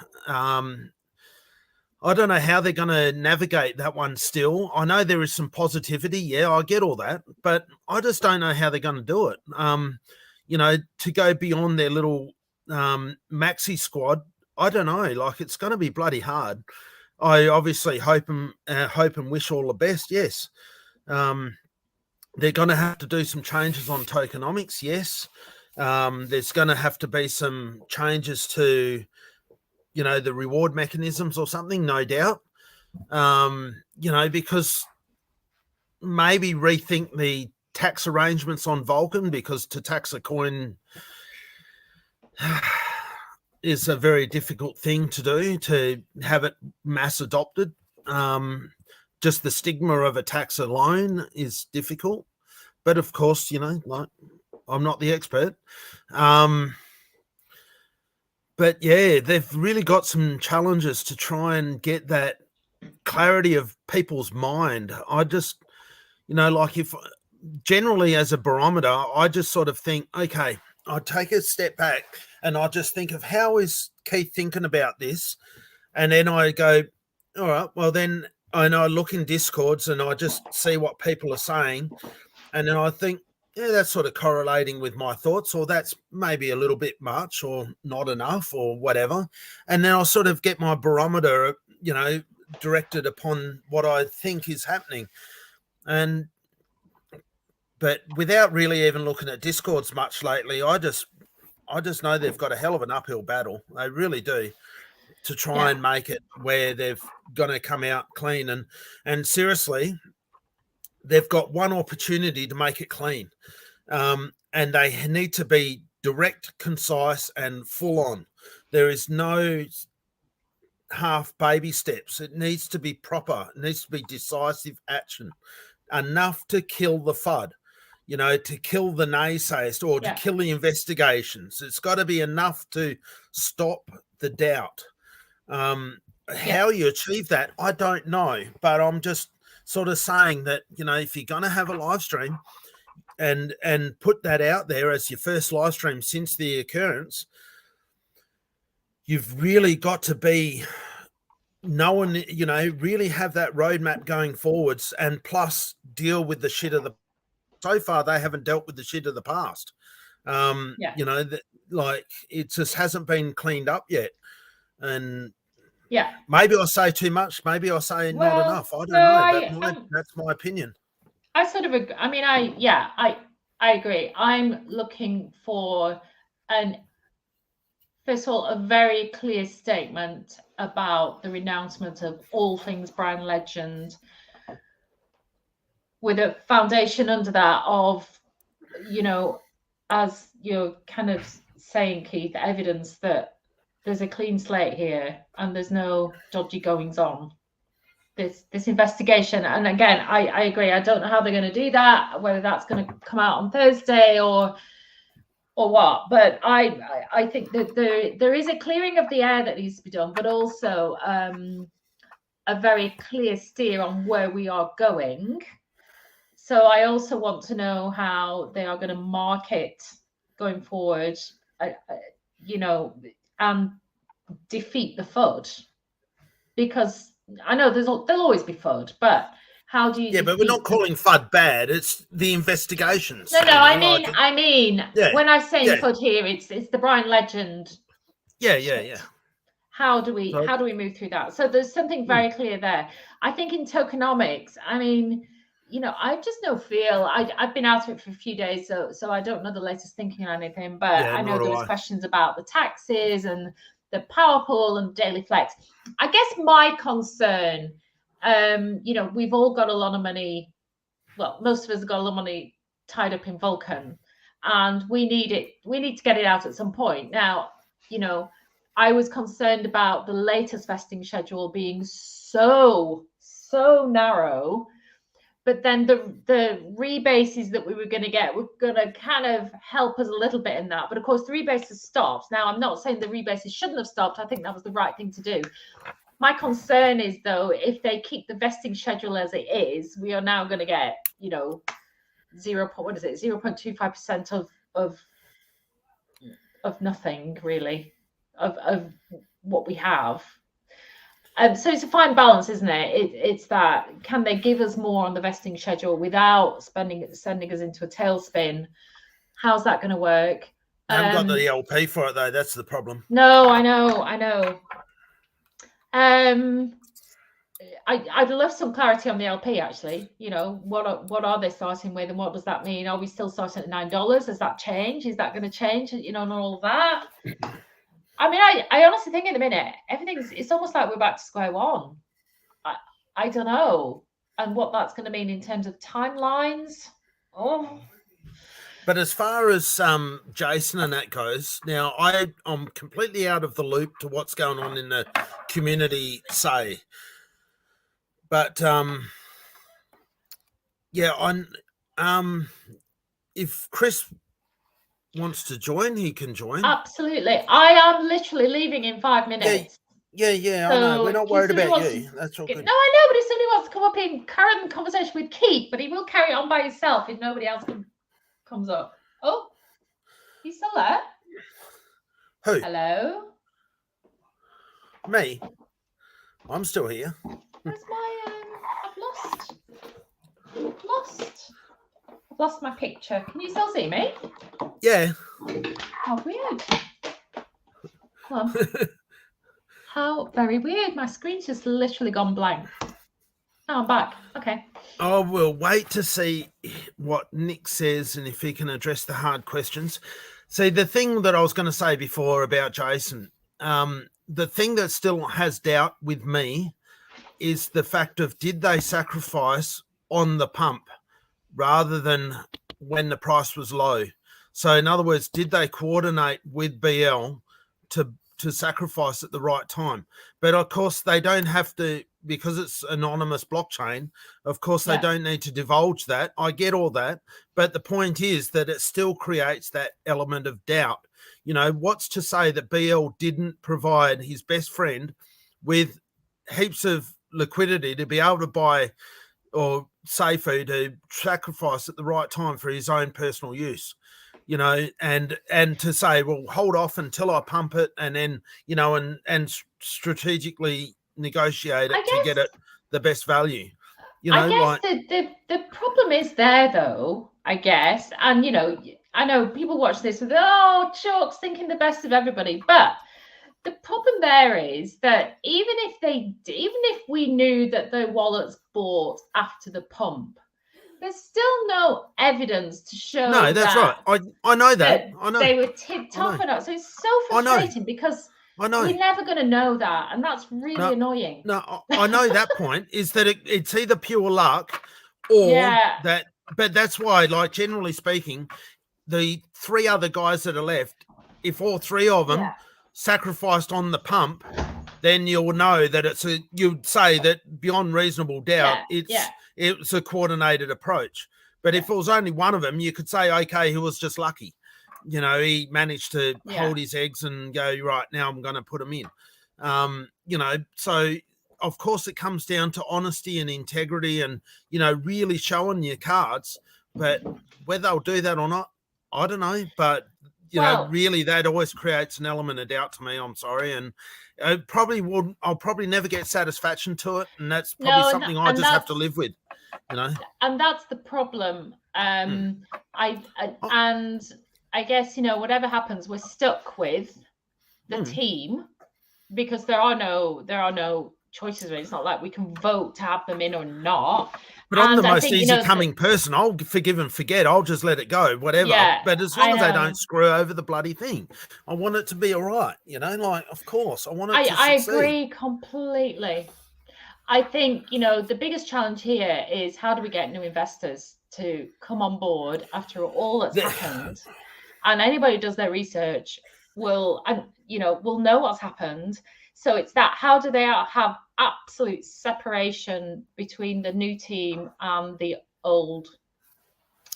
I don't know how they're going to navigate that one still. I know there is some positivity. Yeah, I get all that, but I just don't know how they're going to do it. To go beyond their little maxi squad, I don't know. Like, it's going to be bloody hard. I obviously hope and wish all the best. Yes. They're going to have to do some changes on tokenomics. Yes. There's going to have to be some changes to, the reward mechanisms or something, no doubt. Because maybe rethink the tax arrangements on Vulcan, because to tax a coin is a very difficult thing to do, to have it mass adopted. Just the stigma of a tax alone is difficult. But of course, like, I'm not the expert. But yeah, they've really got some challenges to try and get that clarity of people's mind. I just, like, if generally as a barometer, I just sort of think, okay, I take a step back and I just think of how is Keith thinking about this? And then I go, all right, well then, and I look in Discords and I just see what people are saying. And then I think, yeah, that's sort of correlating with my thoughts, or that's maybe a little bit much or not enough or whatever. And then I'll sort of get my barometer, directed upon what I think is happening. But without really even looking at Discords much lately, I just know they've got a hell of an uphill battle. They really do, to try and make it where they've going to come out clean. And seriously, they've got one opportunity to make it clean. And they need to be direct, concise, and full on. There is no half baby steps. It needs to be proper. It needs to be decisive action, enough to kill the FUD, to kill the naysayers, or to kill the investigations. It's got to be enough to stop the doubt. How you achieve that, I don't know, but I'm just sort of saying that, if you're going to have a live stream and put that out there as your first live stream since the occurrence, you've really got to be knowing, really have that roadmap going forwards, and plus deal with the shit of the. So far, they haven't dealt with the shit of the past. Like, it just hasn't been cleaned up yet. And maybe I say too much. Maybe I say not enough. I don't know. That's my opinion. I sort of agree. I mean, I agree. I'm looking for first of all, a very clear statement about the renouncement of all things Brian Legend, with a foundation under that of, as you're kind of saying, Keith, evidence that there's a clean slate here and there's no dodgy goings on. This investigation, and again, I agree. I don't know how they're going to do that, whether that's going to come out on Thursday or what. But I think that there is a clearing of the air that needs to be done, but also a very clear steer on where we are going. So I also want to know how they are going to market going forward, and defeat the FUD, because I know there'll always be FUD, but how do you? Yeah, but we're not calling FUD bad. It's the investigations. No, I mean, when I say FUD here, it's the Brian Legend. Yeah. How do we move through that? So there's something very clear there. I think in tokenomics, I mean, I just no feel. I've been out of it for a few days, so I don't know the latest thinking or anything. But I know there was questions about the taxes and the power pool and daily flex. I guess my concern, we've all got a lot of money. Well, most of us have got a lot of money tied up in Vulcan, and we need it. We need to get it out at some point. Now, I was concerned about the latest vesting schedule being so narrow, but then the rebases that we were going to get were going to kind of help us a little bit in that. But of course, the rebases stopped. Now, I'm not saying the rebases shouldn't have stopped. I think that was the right thing to do. My concern is, though, if they keep the vesting schedule as it is, we are now going to get, 0.25% of nothing really, of what we have. So it's a fine balance, isn't it? It's that, can they give us more on the vesting schedule without sending us into a tailspin? How's that going to work? I haven't got the LP for it though. That's the problem. No, I know. I'd love some clarity on the LP actually. You know, what are they starting with, and what does that mean? Are we still starting at $9? Has that changed? Is that going to change? You know, and all that. I mean, I honestly think in a minute, it's almost like we're back to square one. I don't know. And what that's going to mean in terms of timelines. Oh. But as far as Jason and that goes, now I'm completely out of the loop to what's going on in the community, say. But if Chris wants to join, he can join. Absolutely. I am literally leaving in 5 minutes. Yeah, so I know. We're not worried about you. That's all good. No, I know, but if somebody wants to come up and carry on the conversation with Keith, but he will carry it on by himself if nobody else comes up. Oh, he's still there. Who? Hello? Me? I'm still here. Where's my I've lost my picture. Can you still see me? Yeah. How weird. Come on. How very weird. My screen's just literally gone blank. Oh, I'm back. Okay. Oh, we'll wait to see what Nick says and if he can address the hard questions. See, the thing that I was going to say before about Jason, the thing that still has doubt with me is the fact of, did they sacrifice on the pump rather than when the price was low? So in other words, did they coordinate with BL to sacrifice at the right time? But of course they don't have to, because it's anonymous blockchain. Of course they don't need to divulge that. I get all that, but the point is that it still creates that element of doubt. You know, what's to say that BL didn't provide his best friend with heaps of liquidity to be able to buy or Seifu to sacrifice at the right time for his own personal use, you know, and to say, well, hold off until I pump it, and then, you know, and strategically negotiate it to get it the best value. You know, I guess the problem is there though, I guess, and you know, I know people watch this with, oh, Chuck's thinking the best of everybody, but the problem there is that even if we knew that the wallets bought after the pump, there's still no evidence to show. No, that's right. I know that. I know they were tipped off or not. So it's so frustrating because we're never going to know that, and that's really annoying. No, I know that point is that it's either pure luck or that. But that's why, like, generally speaking, the 3 other guys that are left, if all 3 of them sacrificed on the pump, then you'll know that you'd say that beyond reasonable doubt it's a coordinated approach. But if it was only one of them, you could say, okay, he was just lucky. You know, he managed to hold his eggs and go, right, now I'm going to put them in. You know, so of course it comes down to honesty and integrity and, you know, really showing your cards. But whether they'll do that or not, I don't know. But you know, really, that always creates an element of doubt to me. I'm sorry, and I'll probably never get satisfaction to it, and that's probably something I just have to live with. You know, and that's the problem. And I guess, you know, whatever happens, we're stuck with the team because there are no choices. It's not like we can vote to have them in or not. But I'm the most easy-coming person. I'll forgive and forget. I'll just let it go, whatever. Yeah, but as long as they don't screw over the bloody thing, I want it to be all right. You know, like, of course, I want it to succeed. I agree completely. I think, you know, the biggest challenge here is how do we get new investors to come on board after all that's happened? And anybody who does their research will know what's happened. So it's that, how do they have absolute separation between the new team and the old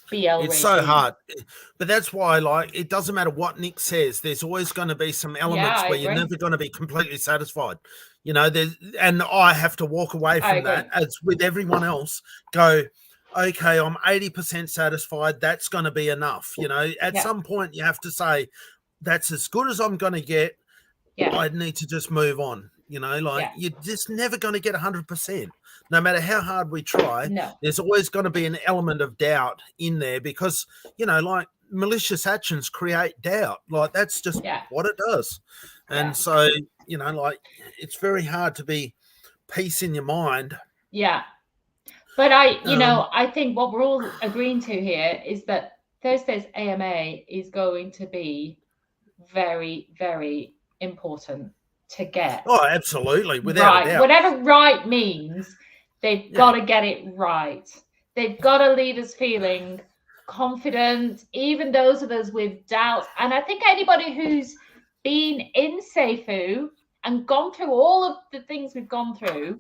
BL It's so hard. But that's why, like, it doesn't matter what Nick says, there's always going to be some elements where you're never going to be completely satisfied. You know, and I have to walk away from that, as with everyone else, go, okay, I'm 80% satisfied. That's going to be enough. You know, at some point you have to say, that's as good as I'm going to get. I need to just move on, You know, like Yeah. you're just never going to get 100%. No matter how hard we try, No. there's always going to be an element of doubt in there because, you know, like malicious actions create doubt. Like that's just what it does. And so, you know, like it's very hard to be peace in your mind. Yeah. But I think what we're all agreeing to here is that Thursday's AMA is going to be very, very important to get. Oh, absolutely. Without a doubt. Whatever right means, they've got to get it right. They've got to leave us feeling confident, even those of us with doubts. And I think anybody who's been in Seifu and gone through all of the things we've gone through,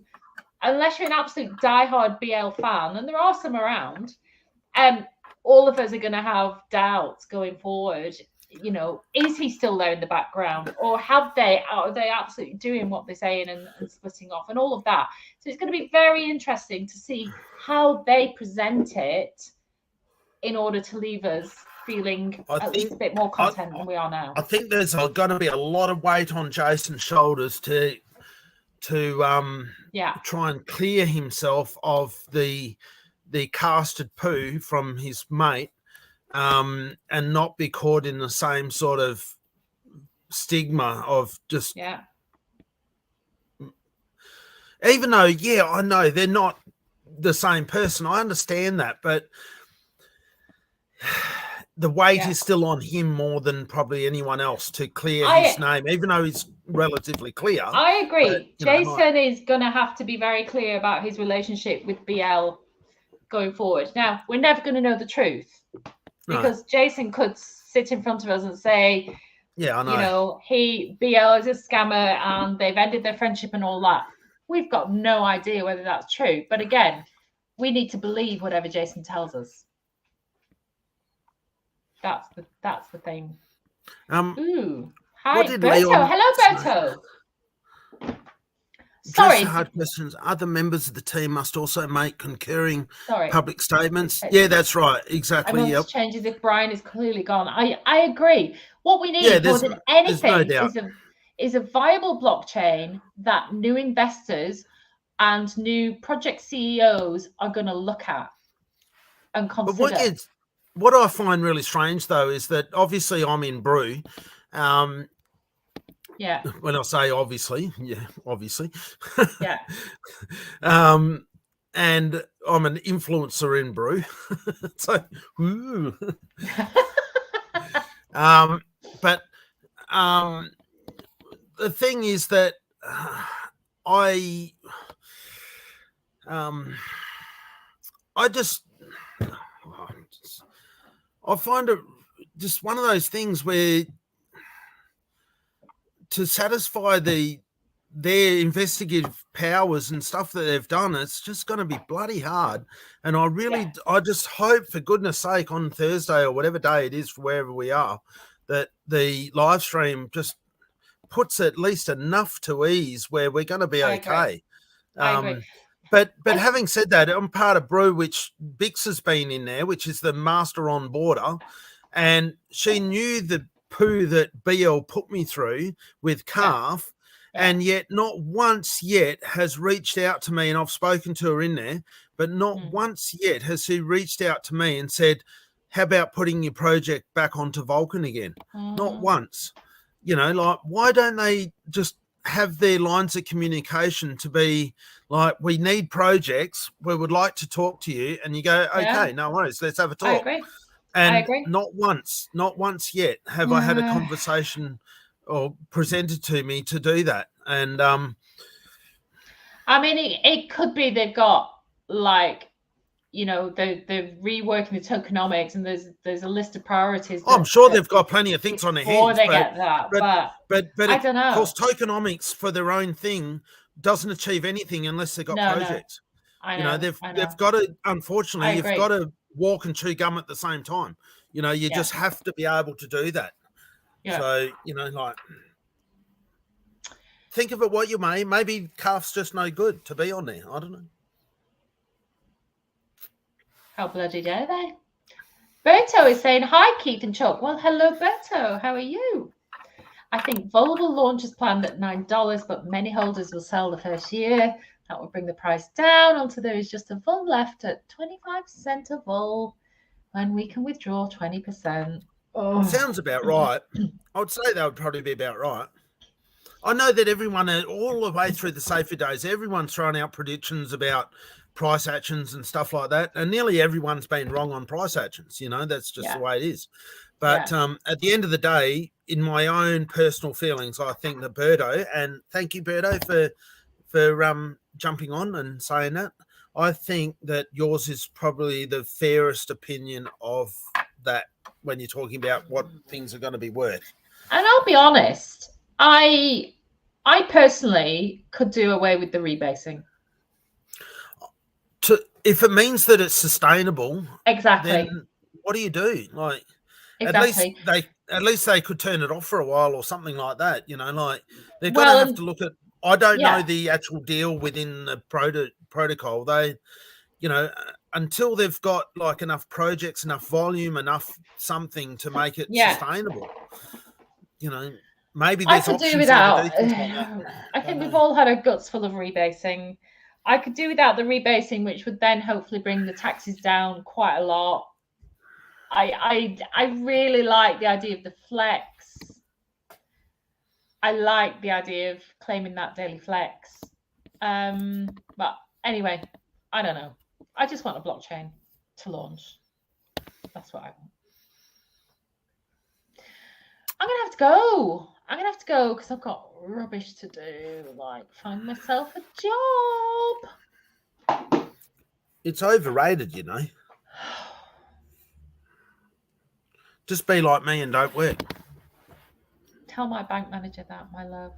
unless you're an absolute diehard BL fan, and there are some around, all of us are going to have doubts going forward. You know, is he still there in the background, or are they absolutely doing what they're saying and splitting off and all of that? So it's going to be very interesting to see how they present it in order to leave us feeling at least a bit more content than we are now. I think there's going to be a lot of weight on Jason's shoulders to try and clear himself of the casted poo from his mate, and not be caught in the same sort of stigma of just even though I know they're not the same person, I understand that, but the weight is still on him more than probably anyone else to clear his name, even though he's relatively clear. I agree. Jason is going to have to be very clear about his relationship with BL going forward. Now, we're never going to know the truth because Jason could sit in front of us and say, I know. You know, BL is a scammer and they've ended their friendship and all that. We've got no idea whether that's true. But again, we need to believe whatever Jason tells us. That's the thing. Ooh. Hi, Berto. Hello, Berto. Sorry. Hard questions. Other members of the team must also make concurring public statements. Yeah, that's right. Exactly. Yep. Changes if Brian is clearly gone. I agree. What we need more than anything is a viable blockchain that new investors and new project CEOs are going to look at and consider. But what I find really strange, though, is that obviously I'm in Brew. When I say obviously, obviously. Yeah. And I'm an influencer in Brew. So, ooh. But the thing is that I find it just one of those things where to satisfy their investigative powers and stuff that they've done, it's just going to be bloody hard. And I just hope, for goodness sake, on Thursday or whatever day it is for wherever we are, that the live stream just puts at least enough to ease where we're going to be okay. I agree. But having said that, I'm part of Brew, which Bix has been in there, which is the master on border, and she knew the poo that BL put me through with Calf, and yet not once yet has reached out to me, and I've spoken to her in there, but not once yet has she reached out to me and said, how about putting your project back onto Vulcan again? Not once. You know, like, why don't they just have their lines of communication to be like, we need projects, we would like to talk to you, and you go, okay, no worries, let's have a talk. I agree. And I agree. not once yet have I had a conversation or presented to me to do that. And I mean, it could be they've got, like, you know, they're reworking the tokenomics, and there's a list of priorities. I'm sure they've got plenty of things on their hands. Before they get that, but I don't know. Of course, tokenomics for their own thing doesn't achieve anything unless they've got projects. I know, you know, they've got to, unfortunately, you've got to walk and chew gum at the same time. You know, you just have to be able to do that. Yeah. So, you know, like, think of it what you may. Maybe Calf's just no good to be on there. I don't know. How bloody dare they? Berto is saying, hi, Keith and Chuck. Well, hello, Berto. How are you? I think Vol will launch as planned at $9, but many holders will sell the first year. That will bring the price down until there is just a Vol left at 25 cents a Vol when we can withdraw 20%. Oh. Sounds about right. I would say that would probably be about right. I know that everyone, all the way through the safer days, everyone's throwing out predictions about price actions and stuff like that, and nearly everyone's been wrong on price actions. That's just the way it is. But at the end of the day, in my own personal feelings, I think that Birdo, and thank you, Birdo, for jumping on and saying that. I think that yours is probably the fairest opinion of that when you're talking about what things are going to be worth. And I'll be honest, I personally could do away with the rebasing. If it means that it's sustainable, exactly. Then what do you do? Like, exactly. at least they could turn it off for a while or something like that. Like they're going to have to look at. I don't know the actual deal within the protocol. They, until they've got like enough projects, enough volume, enough something to make it sustainable. Maybe there's I could options do without. like that. I think we've all had our guts full of rebasing. I could do without the rebasing, which would then hopefully bring the taxes down quite a lot. I really like the idea of the flex. I like the idea of claiming that daily flex. But anyway, I don't know. I just want a blockchain to launch. That's what I want. I'm going to have to go because I've got rubbish to do, like find myself a job. It's overrated, Just be like me and don't work. Tell my bank manager that, my love.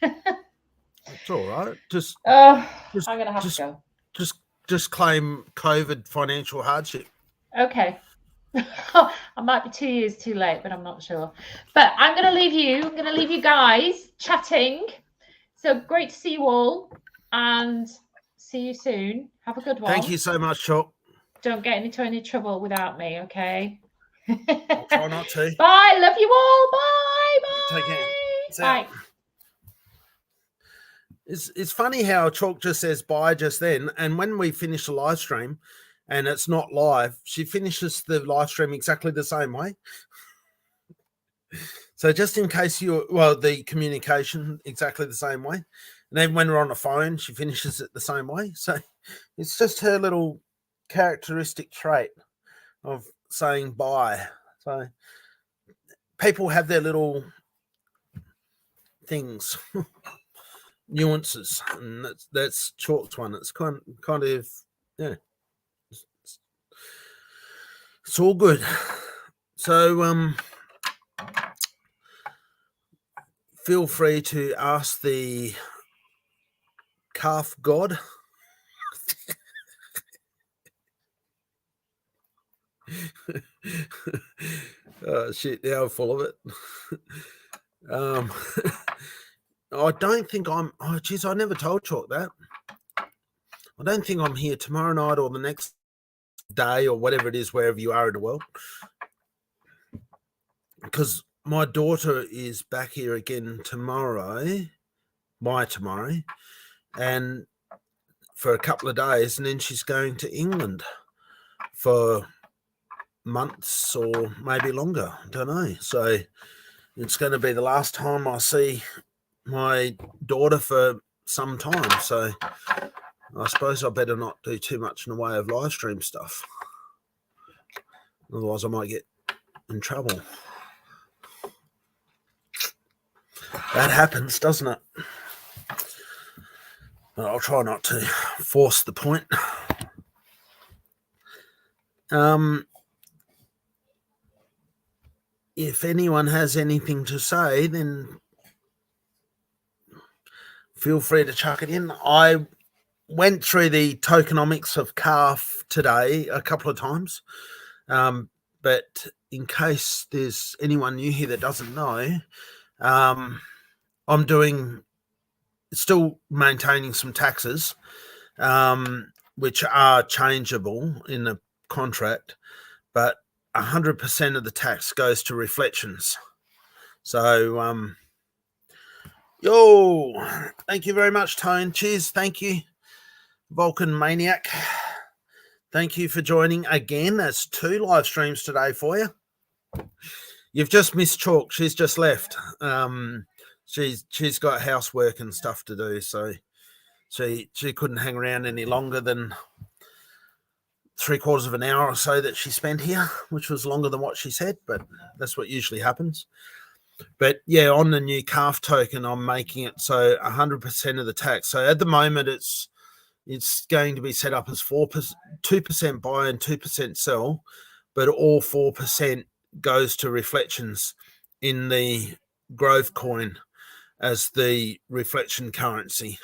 It's all right. I'm going to have to go. Just claim COVID financial hardship. Okay. I might be 2 years too late, but I'm not sure. But I'm going to leave you. I'm going to leave you guys chatting. So great to see you all and see you soon. Have a good one. Thank you so much, Chalk. Don't get into any trouble without me, okay? I'll try not to. Bye. Love you all. Bye. Bye. Take care. Bye. It's funny how Chalk just says bye just then, and when we finish the live stream and it's not live, she finishes the live stream exactly the same way. So just in case the communication exactly the same way. And then when we're on the phone, she finishes it the same way. So it's just her little characteristic trait of saying bye. So people have their little things. Nuances, and that's Chalk's one. It's kind of it's all good. So feel free to ask the calf god. Oh shit, now I'm full of it. I don't think I never told Chalk that. I don't think I'm here tomorrow night or the next day or whatever it is, wherever you are in the world. Because my daughter is back here again tomorrow, and for a couple of days, and then she's going to England for months or maybe longer. I don't know. So it's going to be the last time I see my daughter for some time, so I suppose I better not do too much in the way of live stream stuff, otherwise I might get in trouble. That happens, doesn't it? But I'll try not to force the point. If anyone has anything to say, then feel free to chuck it in. I went through the tokenomics of calf today a couple of times, but in case there's anyone new here that doesn't know, I'm still maintaining some taxes, which are changeable in the contract, but 100% of the tax goes to reflections. So, thank you very much, Tone. Cheers. Thank you, Vulcan Maniac. Thank you for joining again. That's 2 live streams today for you. You've just missed Chalk. She's just left. She's got housework and stuff to do, so she couldn't hang around any longer than 3/4 of an hour or so that she spent here, which was longer than what she said, but that's what usually happens. But yeah, on the new calf token, I'm making it so 100% of the tax. So at the moment, it's going to be set up as 2% buy and 2% sell, but all 4% goes to reflections in the Grove coin as the reflection currency.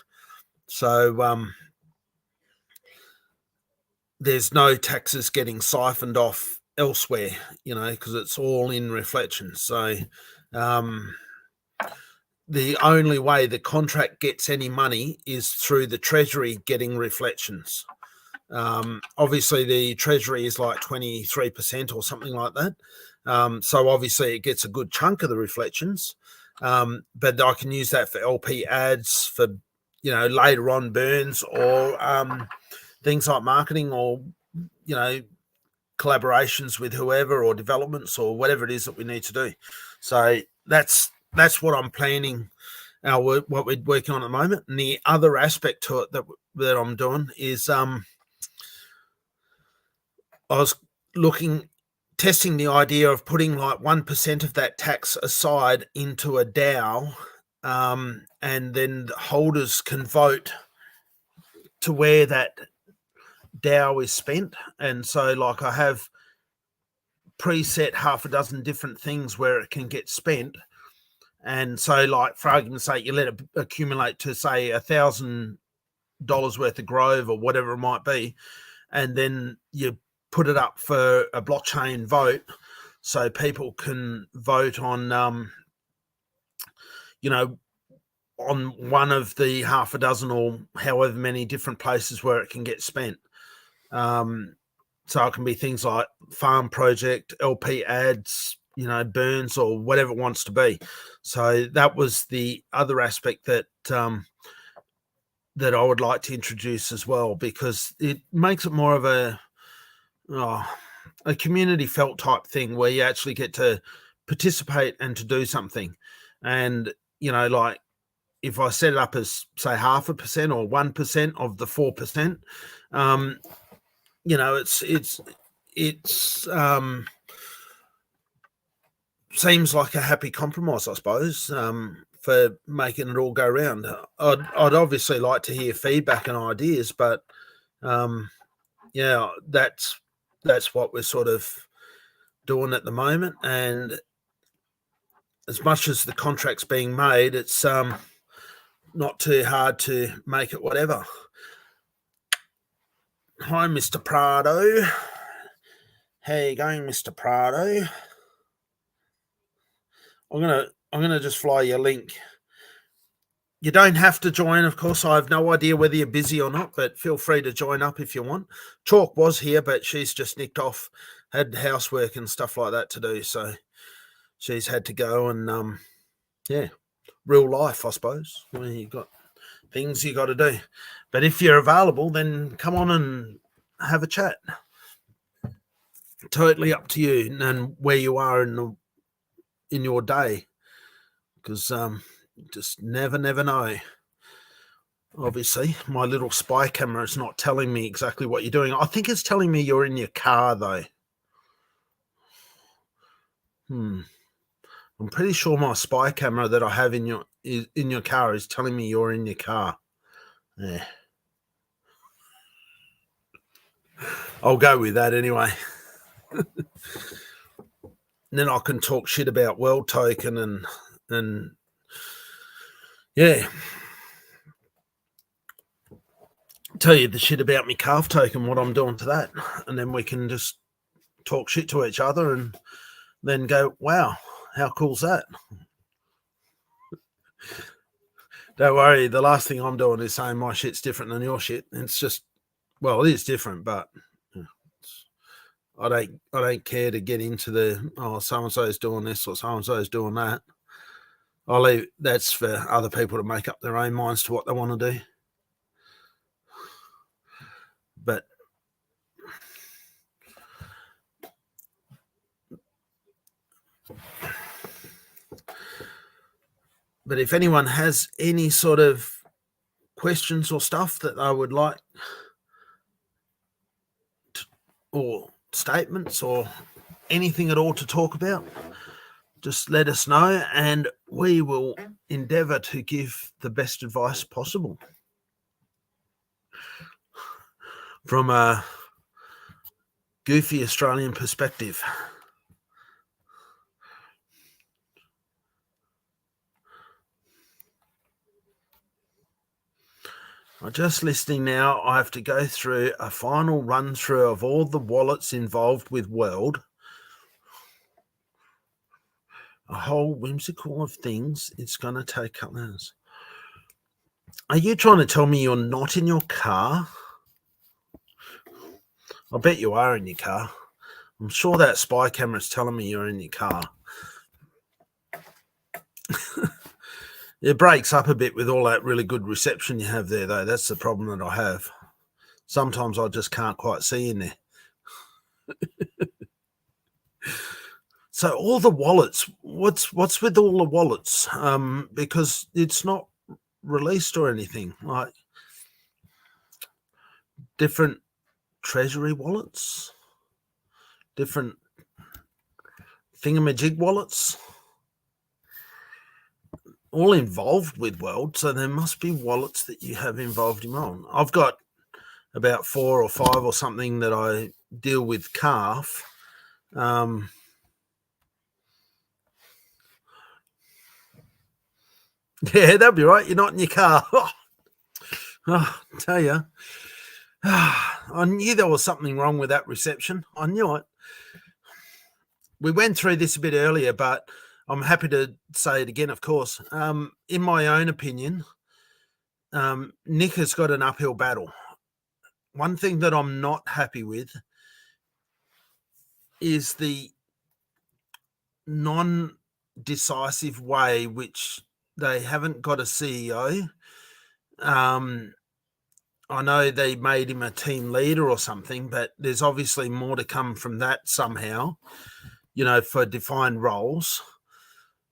So there's no taxes getting siphoned off elsewhere, because it's all in reflections. So the only way the contract gets any money is through the Treasury getting reflections. Obviously, the Treasury is like 23% or something like that. So obviously, it gets a good chunk of the reflections. But I can use that for LP ads, for later on burns, or things like marketing, or collaborations with whoever, or developments, or whatever it is that we need to do. So that's what I'm planning. What we're working on at the moment. And the other aspect to it that I'm doing is I was testing the idea of putting like 1% of that tax aside into a DAO, and then the holders can vote to where that DAO is spent. And so, like, I have preset 6 different things where it can get spent. And so, like, for argument's sake, you let it accumulate to, say, $1,000 worth of Grove or whatever it might be, and then you put it up for a blockchain vote, so people can vote on, on one of the 6 or however many different places where it can get spent. So it can be things like farm project, LP ads, burns, or whatever it wants to be. So that was the other aspect that I would like to introduce as well, because it makes it more of a community felt type thing where you actually get to participate and to do something. And, like, if I set it up as, say, 0.5% or 1% of the 4%, it's seems like a happy compromise, I suppose, for making it all go round. I'd obviously like to hear feedback and ideas, but that's what we're sort of doing at the moment. And as much as the contract's being made, it's not too hard to make it whatever. Hi, Mr. Prado. How you going, Mr. Prado? I'm gonna just fly you a link. You don't have to join, of course. I have no idea whether you're busy or not, but feel free to join up if you want. Chalk was here, but she's just nicked off, had housework and stuff like that to do, so she's had to go. And real life, I suppose. You've got things you got to do. But if you're available, then come on and have a chat. Totally up to you and where you are in your day, because just never know. Obviously, my little spy camera is not telling me exactly what you're doing. I think it's telling me you're in your car, though. I'm pretty sure my spy camera that I have in your car is telling me you're in your car. Yeah. I'll go with that anyway. Then I can talk shit about World Token and tell you the shit about me calf token, what I'm doing to that, and then we can just talk shit to each other and then go, wow, how cool's that? Don't worry, the last thing I'm doing is saying my shit's different than your shit. It's just, well, it is different, but I don't care to get into the so and so is doing this or so and so is doing that. I'll leave that's for other people to make up their own minds to what they want to do. But if anyone has any sort of questions or stuff that I would like or statements or anything at all to talk about, just let us know and we will endeavour to give the best advice possible from a goofy Australian perspective. I'm just listening now. I have to go through a final run through of all the wallets involved with World. A whole whimsical of things. It's going to take a couple hours. Are you trying to tell me you're not in your car? I bet you are in your car. I'm sure that spy camera's telling me you're in your car. It breaks up a bit with all that really good reception you have there, though. That's the problem that I have. Sometimes I just can't quite see in there. So all the wallets, what's with all the wallets? Because it's not released or anything. Like different treasury wallets, different thingamajig wallets, all involved with World. So there must be wallets that you have involved in on. I've got about 4 or 5 or something that I deal with Calf. Yeah, that'll be right. You're not in your car. I tell you, I knew there was something wrong with that reception. I knew it. We went through this a bit earlier, but I'm happy to say it again, of course. In my own opinion, Nick has got an uphill battle. One thing that I'm not happy with is the non-decisive way which they haven't got a CEO. I know they made him a team leader or something, but there's obviously more to come from that somehow, for defined roles.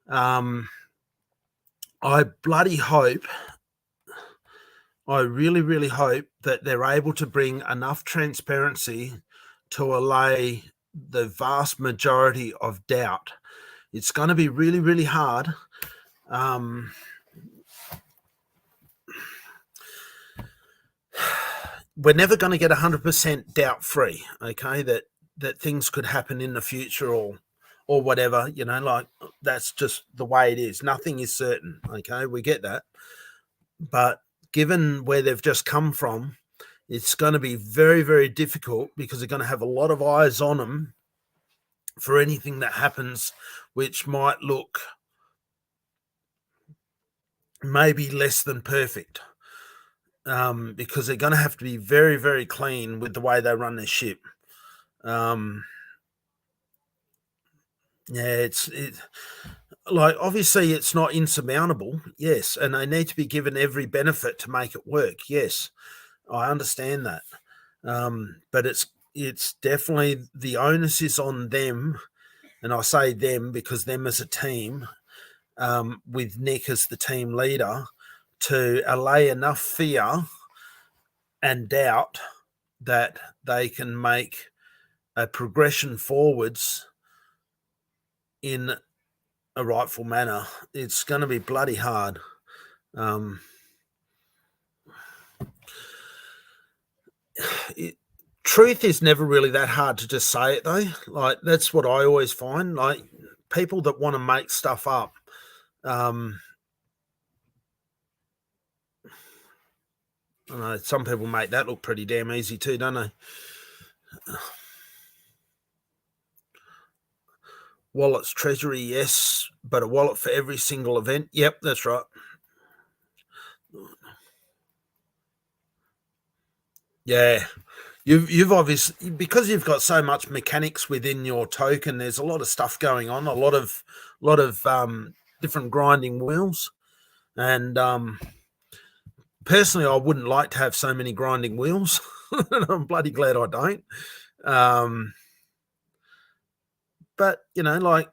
I bloody hope, I really, really hope that they're able to bring enough transparency to allay the vast majority of doubt. It's going to be really, really hard. We're never going to get 100% doubt free, okay, that things could happen in the future or whatever, like that's just the way it is. Nothing is certain, okay, we get that. But given where they've just come from, it's going to be very, very difficult because they're going to have a lot of eyes on them for anything that happens, which might look maybe less than perfect. Because they're going to have to be very, very clean with the way they run their ship. Obviously it's not insurmountable, yes, and they need to be given every benefit to make it work. Yes, I understand that, but it's definitely the onus is on them, and I say them because them as a team, with Nick as the team leader, to allay enough fear and doubt that they can make a progression forwards in a rightful manner. It's going to be bloody hard. Truth is never really that hard to just say it, though. Like, that's what I always find. Like, people that want to make stuff up, I know some people make that look pretty damn easy too, don't they? Wallets treasury, yes, but a wallet for every single event. Yep, that's right. Yeah, you've obviously, because you've got so much mechanics within your token, there's a lot of stuff going on, a lot of different grinding wheels. And personally, I wouldn't like to have so many grinding wheels. And I'm bloody glad I don't. But like,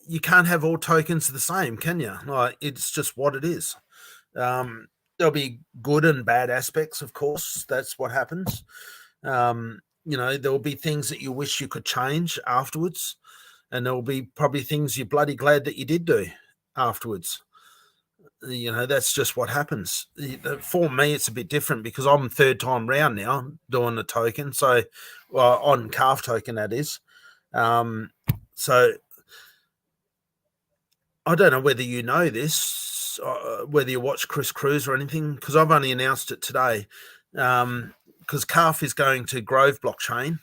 you can't have all tokens the same, can you? Like, it's just what it is. There'll be good and bad aspects, of course. That's what happens. There'll be things that you wish you could change afterwards, and there'll be probably things you're bloody glad that you did do afterwards. That's just what happens. For me, it's a bit different because I'm third time round now doing the token. So, on calf token, that is. So I don't know whether you know this, whether you watch Chris Cruz or anything, because I've only announced it today. Because calf is going to Grove blockchain.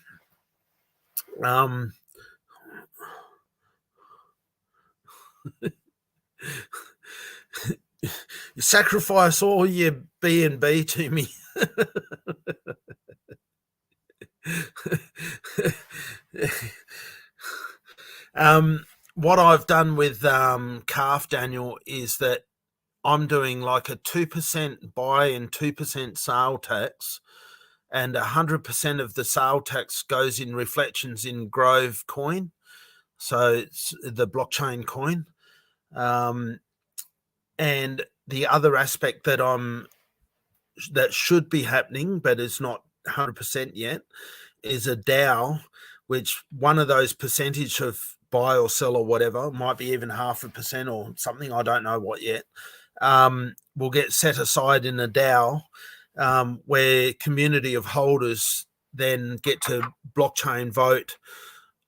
You sacrifice all your B&B to me. What I've done with calf, Daniel, is that I'm doing like a 2% buy and 2% sale tax, and 100% of the sale tax goes in reflections in Grove coin. So it's the blockchain coin. And the other aspect that should be happening, but is not 100% yet, is a DAO, which one of those percentage of buy or sell or whatever, might be even 0.5% or something, I don't know what yet, will get set aside in a DAO, where community of holders then get to blockchain vote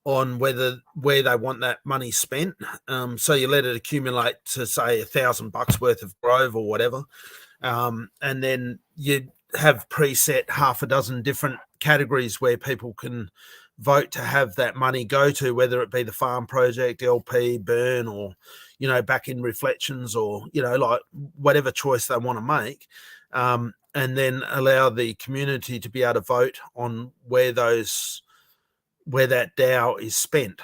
on where they want that money spent. So you let it accumulate to say $1,000 worth of Grove or whatever, and then you have preset half a dozen different categories where people can vote to have that money go to, whether it be the farm project, LP, burn, or back in reflections, or like whatever choice they want to make, and then allow the community to be able to vote on where that DAO is spent,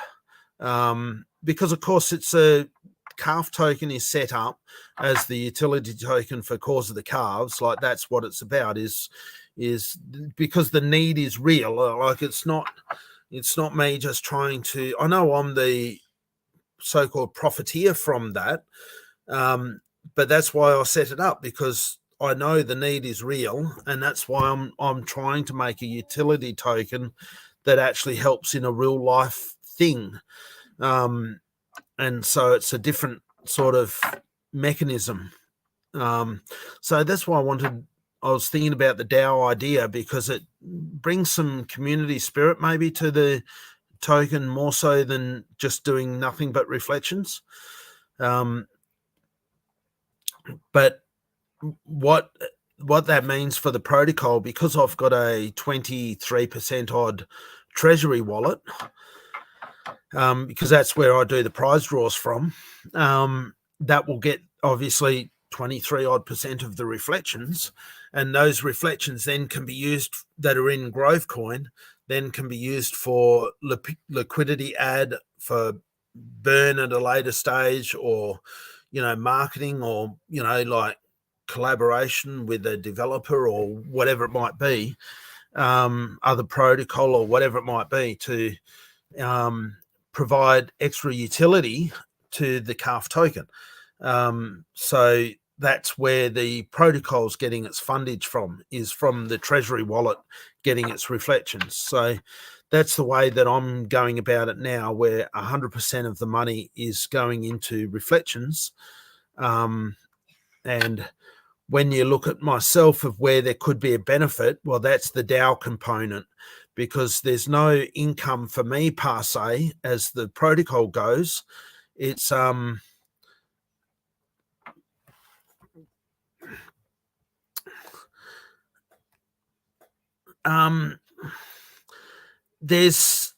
because of course it's a calf token is set up as the utility token for Cause of the Calves. Like, that's what it's about, is because the need is real. Like, it's not me just trying to, I know I'm the so-called profiteer from that, but that's why I set it up, because I know the need is real, and that's why I'm trying to make a utility token that actually helps in a real life thing. And so it's a different sort of mechanism. So that's why I was thinking about the DAO idea, because it brings some community spirit maybe to the token, more so than just doing nothing but reflections. But what that means for the protocol, because I've got a 23% odd treasury wallet, because that's where I do the prize draws from, that will get obviously 23 odd % of the reflections, and those reflections then can be used, that are in Grove coin, then can be used for liquidity add, for burn at a later stage, or marketing, or like collaboration with a developer or whatever it might be, other protocol or whatever it might be, to provide extra utility to the calf token. So that's where the protocol's getting its fundage from, is from the treasury wallet getting its reflections. So that's the way that I'm going about it now, where 100% of the money is going into reflections. And when you look at myself of where there could be a benefit, well, that's the DAO component, because there's no income for me per se as the protocol goes. It's there's,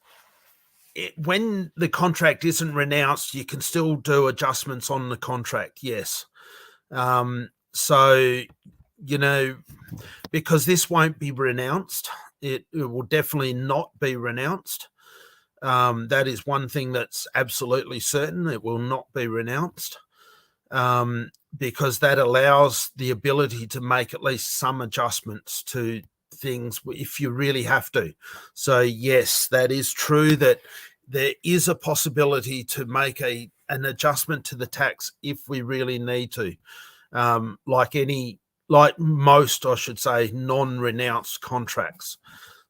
when the contract isn't renounced, you can still do adjustments on the contract, yes. So you know, because this won't be renounced. It will definitely not be renounced. That is one thing that's absolutely certain. It will not be renounced, because that allows the ability to make at least some adjustments to things if you really have to. So yes, that is true that there is a possibility to make an adjustment to the tax if we really need to, like most, I should say, non-renounced contracts.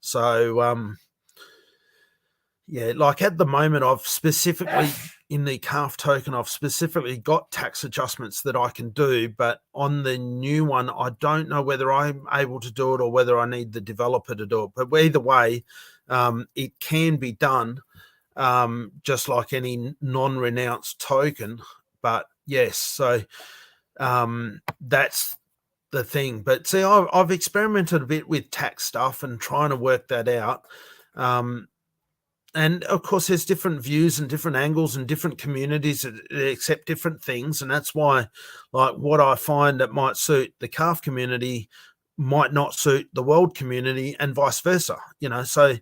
So yeah, like at the moment, I've specifically in the calf token, I've specifically got tax adjustments that I can do, but on the new one, I don't know whether I'm able to do it or whether I need the developer to do it. But either way, it can be done, just like any non-renounced token. But yes, so that's the thing. But see, I've experimented a bit with tax stuff and trying to work that out. And of course, there's different views and different angles and different communities that accept different things. And that's why, like, what I find that might suit the calf community might not suit the world community and vice versa, you know. So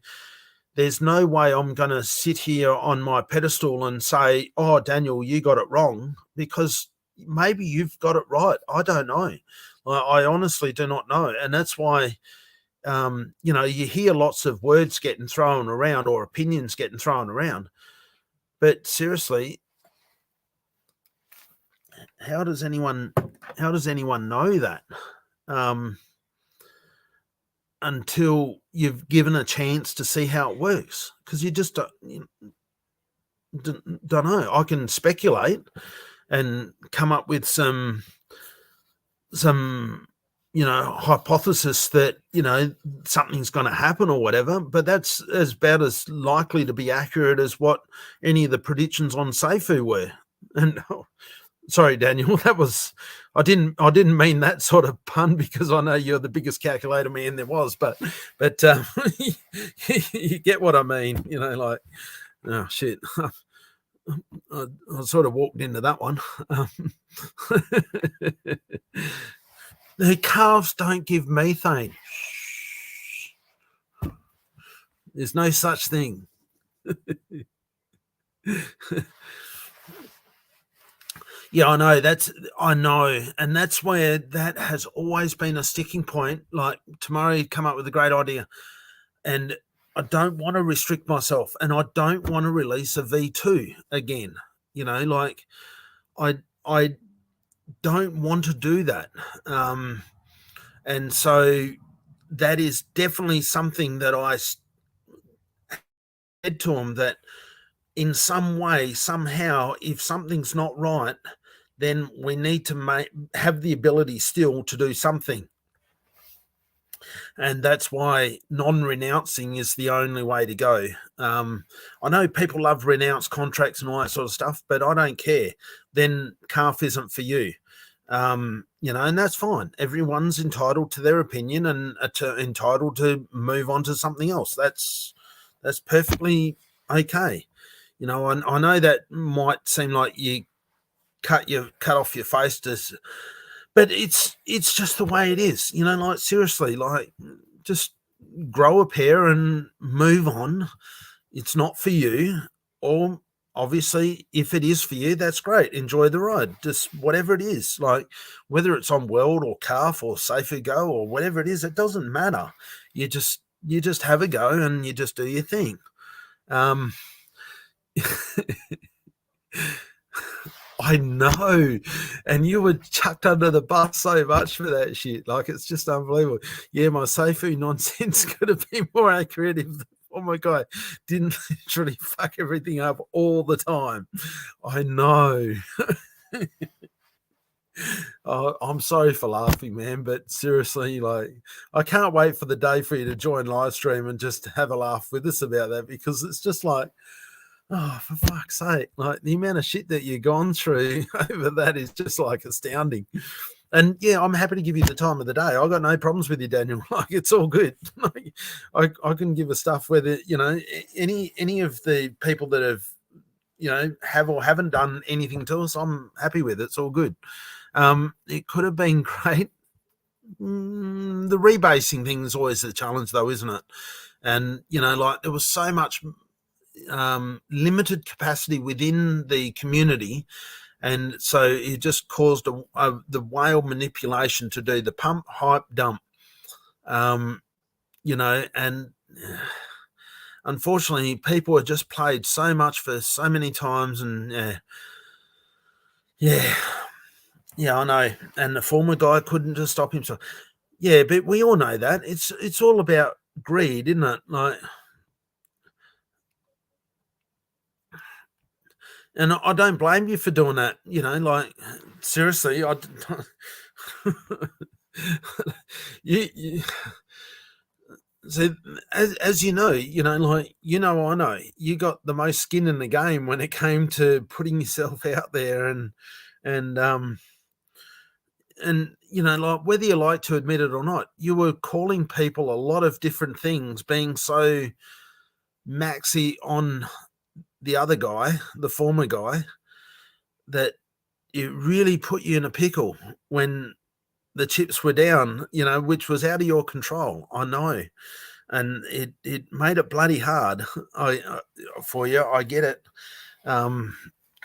there's no way I'm going to sit here on my pedestal and say, oh, Daniel, you got it wrong, because maybe you've got it right. I don't know. I honestly do not know. And that's why, you know, you hear lots of words getting thrown around or opinions getting thrown around. But seriously, how does anyone know that? Until you've given a chance to see how it works, because you just don't know. I can speculate and come up with some you know, hypothesis that, you know, something's going to happen or whatever, but that's about as likely to be accurate as what any of the predictions on Seifu were. And sorry, Daniel, that was, I didn't mean that sort of pun, because I know you're the biggest calculator man there was, but you get what I mean, you know, like, oh shit. I sort of walked into that one. The calves don't give methane. There's no such thing. Yeah, I know. And that's where that has always been a sticking point. Like, tomorrow you'd come up with a great idea, and I don't want to restrict myself, and I don't want to release a V2 again. You know, like, I don't want to do that. And so that is definitely something that I said to him, that in some way, somehow, if something's not right, then we need to have the ability still to do something. And that's why non-renouncing is the only way to go. I know people love renounced contracts and all that sort of stuff, but I don't care. Then calf isn't for you. You know, and that's fine. Everyone's entitled to their opinion and entitled to move on to something else. That's perfectly okay. You know, I know that might seem like you cut off your face but it's just the way it is. You know, like, seriously, like, just grow a pair and move on. It's not for you, or obviously, if it is for you, that's great. Enjoy the ride. Just whatever it is, like, whether it's on World or Calf or Safer Go or whatever it is, it doesn't matter. You just have a go and you just do your thing. I know, and you were chucked under the bus so much for that shit. Like, it's just unbelievable. Yeah, my Seifu nonsense could have been more accurate if, oh my God, didn't literally fuck everything up all the time. I know. Oh, I'm sorry for laughing, man, but seriously, like, I can't wait for the day for you to join live stream and just have a laugh with us about that, because it's just like, oh, for fuck's sake, like, the amount of shit that you've gone through over that is just, like, astounding. And yeah, I'm happy to give you the time of the day. I got no problems with you, Daniel. Like, it's all good. Like, I can give a stuff whether, you know, any of the people that have, you know, have or haven't done anything to us, I'm happy with. It's all good. It could have been great. The rebasing thing is always the challenge, though, isn't it? And, like there was so much limited capacity within the community. And so it just caused the whale manipulation to do the pump, hype, dump, and unfortunately people have just played so much for so many times. And yeah, I know. And the former guy couldn't just stop himself. Yeah, but we all know that. It's all about greed, isn't it? Like, and I don't blame you for doing that. Like seriously, you so as you know, like I know you got the most skin in the game when it came to putting yourself out there, and like whether you like to admit it or not, you were calling people a lot of different things, being so maxi on the other guy, the former guy, that it really put you in a pickle when the chips were down, which was out of your control. I know. And it made it bloody hard for you. I get it. I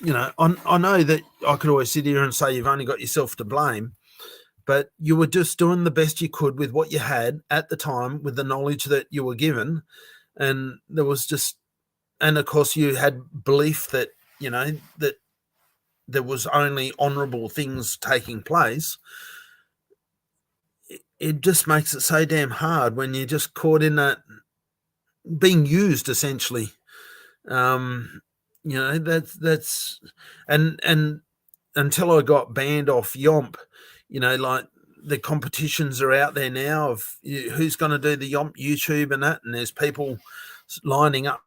know that I could always sit here and say you've only got yourself to blame, but you were just doing the best you could with what you had at the time, with the knowledge that you were given. And there was just, and of course you had belief that, that there was only honourable things taking place. It just makes it so damn hard when you're just caught in that, being used essentially. That's and until I got banned off Yomp, like the competitions are out there now of who's going to do the Yomp YouTube and that, and there's people lining up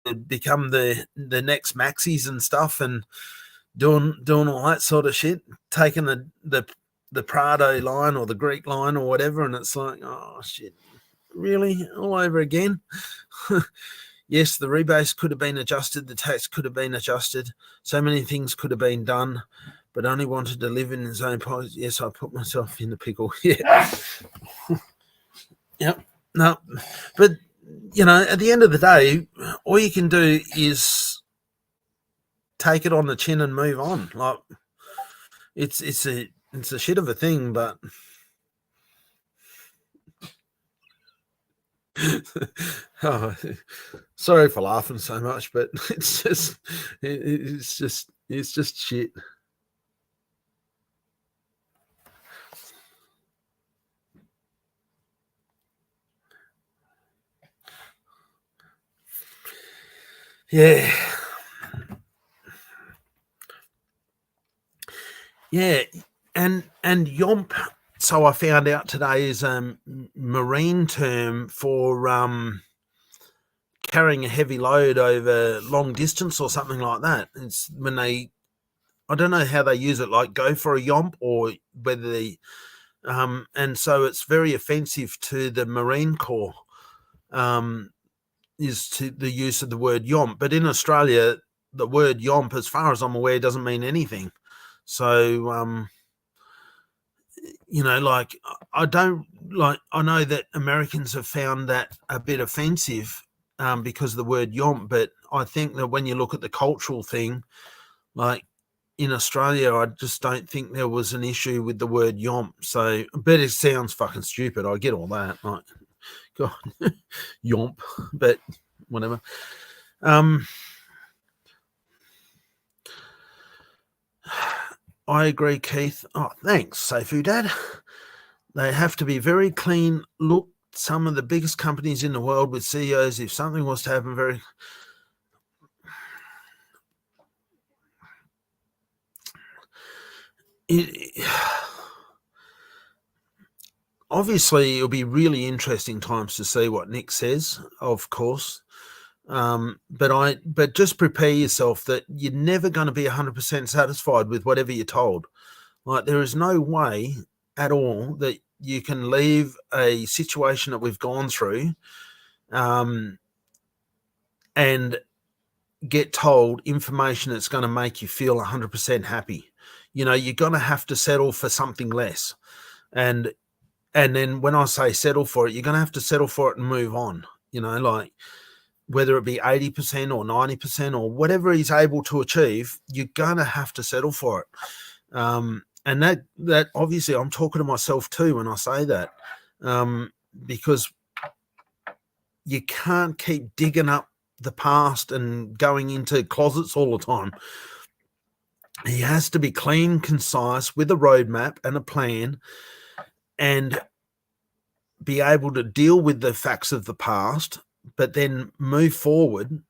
to become the next maxis and stuff, and doing all that sort of shit, taking the Prado line or the Greek line or whatever, and it's like, oh shit, really, all over again. Yes, the rebase could have been adjusted, the tax could have been adjusted, so many things could have been done, but only wanted to live in his own policy. Yes, I put myself in the pickle. Yeah. Yep. No, but at the end of the day, all you can do is take it on the chin and move on. Like, it's a shit of a thing, but oh, sorry for laughing so much, but it's just shit. Yeah. Yeah. And Yomp, so I found out today, is a marine term for carrying a heavy load over long distance or something like that. It's when I don't know how they use it, like go for a Yomp, or whether they and so it's very offensive to the Marine Corps, is to the use of the word Yomp. But in Australia, the word Yomp, as far as I'm aware, doesn't mean anything. So like I know that Americans have found that a bit offensive because of the word Yomp, but I think that when you look at the cultural thing, like in Australia, I just don't think there was an issue with the word Yomp. So, but it sounds fucking stupid. I get all that. Like, God, Yomp, but whatever. I agree, Keith. Oh, thanks, Seifu Dad. They have to be very clean. Look, some of the biggest companies in the world with CEOs, if something was to happen, obviously it'll be really interesting times to see what Nick says, of course. But just prepare yourself that you're never going to be 100% satisfied with whatever you're told. Like, there is no way at all that you can leave a situation that we've gone through and get told information that's going to make you feel 100% happy. You're going to have to settle for something less. And And then when I say settle for it, you're going to have to settle for it and move on, like whether it be 80% or 90% or whatever he's able to achieve, you're going to have to settle for it. And that obviously I'm talking to myself too when I say that, because you can't keep digging up the past and going into closets all the time. He has to be clean, concise, with a roadmap and a plan, and be able to deal with the facts of the past, but then move forward.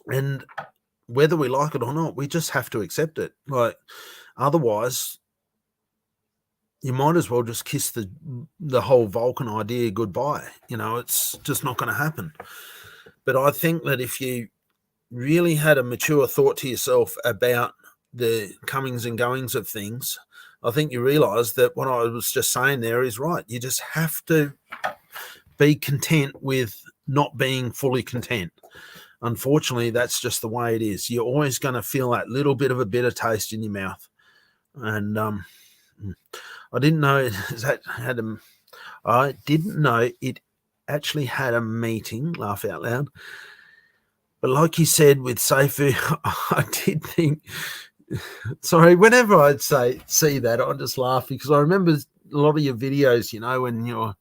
And whether we like it or not, we just have to accept it. Like, otherwise, you might as well just kiss the whole Vulcan idea goodbye. It's just not going to happen. But I think that if you really had a mature thought to yourself about the comings and goings of things, I think you realize that what I was just saying there is right. You just have to be content with not being fully content. Unfortunately, that's just the way it is. You're always going to feel that little bit of a bitter taste in your mouth. And I didn't know I didn't know it actually had a meeting, laugh out loud. But like you said with Seifu, I did think, sorry, whenever I'd see that, I just laugh because I remember a lot of your videos, when you're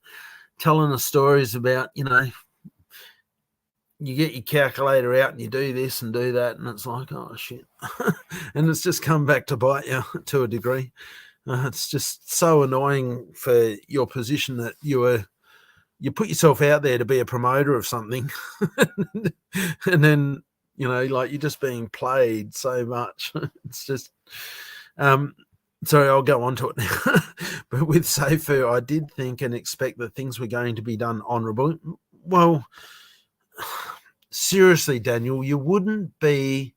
telling us stories about, you get your calculator out and you do this and do that, and it's like, oh, shit. And it's just come back to bite you to a degree. It's just so annoying for your position that you put yourself out there to be a promoter of something, and then like you're just being played so much. It's just sorry, I'll go on to it now. But with Seifu, I did think and expect that things were going to be done honorably. Well, seriously, Daniel, you wouldn't be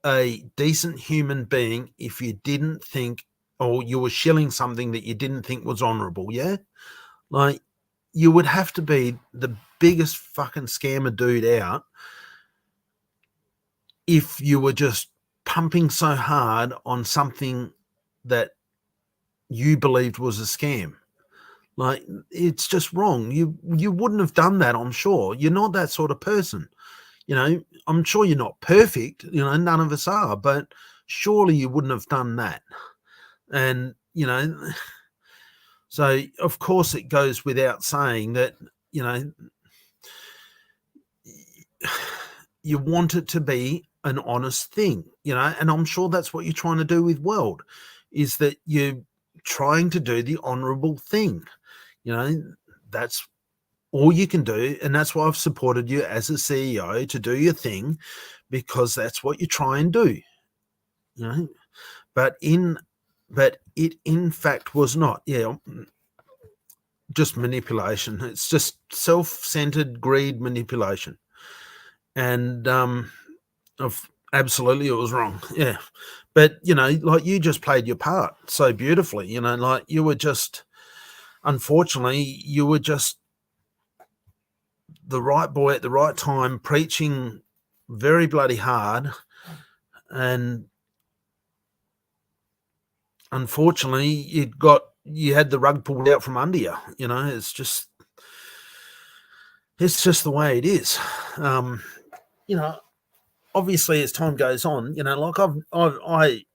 a decent human being if you didn't think, or you were shilling something that you didn't think was honorable. Yeah, like, you would have to be the biggest fucking scammer dude out if you were just pumping so hard on something that you believed was a scam. Like, it's just wrong. You wouldn't have done that, I'm sure. You're not that sort of person. I'm sure you're not perfect. None of us are, but surely you wouldn't have done that. And, so of course it goes without saying that, you want it to be an honest thing, and I'm sure that's what you're trying to do with Weld, is that you're trying to do the honorable thing. That's all you can do. And that's why I've supported you as a CEO to do your thing, because that's what you try and do, but it in fact was not. Yeah. Just manipulation. It's just self-centered greed manipulation. And absolutely it was wrong. Yeah. But, like, you just played your part so beautifully, like you were just, unfortunately, you were just the right boy at the right time, preaching very bloody hard. And unfortunately, you had the rug pulled out from under you. It's just the way it is. Obviously as time goes on, like I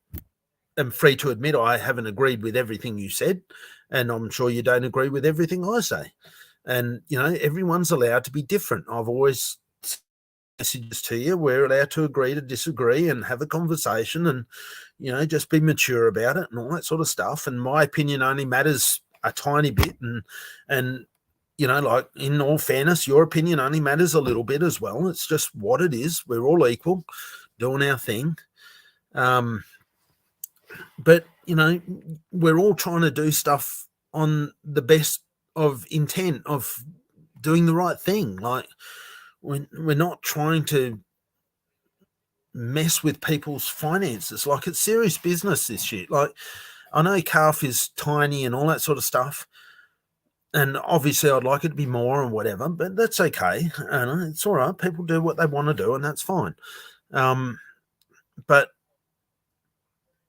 am free to admit I haven't agreed with everything you said, and I'm sure you don't agree with everything I say. And, everyone's allowed to be different. I've always said messages to you, we're allowed to agree to disagree and have a conversation and, just be mature about it and all that sort of stuff. And my opinion only matters a tiny bit. And like, in all fairness, your opinion only matters a little bit as well. It's just what it is. We're all equal, doing our thing. But, we're all trying to do stuff on the best of intent of doing the right thing. Like, we're not trying to mess with people's finances. Like, it's serious business, this shit. Like, I know Calf is tiny and all that sort of stuff, and obviously I'd like it to be more and whatever, but that's okay. And it's all right. People do what they want to do, and that's fine. But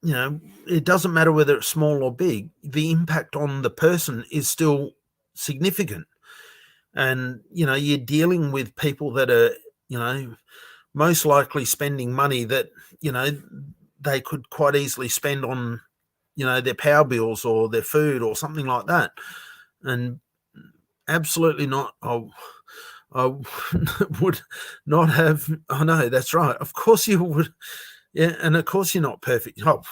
it doesn't matter whether it's small or big, the impact on the person is still significant. And, you're dealing with people that are, most likely spending money that, they could quite easily spend on, their power bills or their food or something like that. And absolutely not. I would not have. I know that's right. Of course you would. Yeah, and of course you're not perfect. Oh,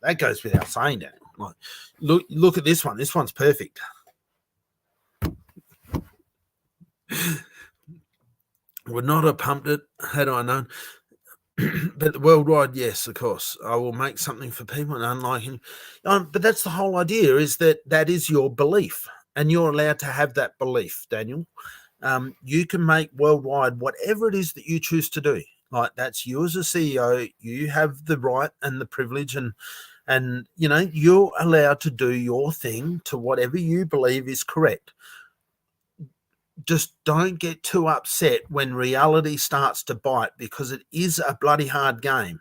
that goes without saying. That. Like, look at this one. This one's perfect. Would not have pumped it had I known. But worldwide, yes, of course, I will make something for people, and unlike him. But that's the whole idea: is that is your belief, and you're allowed to have that belief, Daniel. You can make worldwide whatever it is that you choose to do. Like, that's you as a CEO. You have the right and the privilege, and you're allowed to do your thing to whatever you believe is correct. Just don't get too upset when reality starts to bite, because it is a bloody hard game.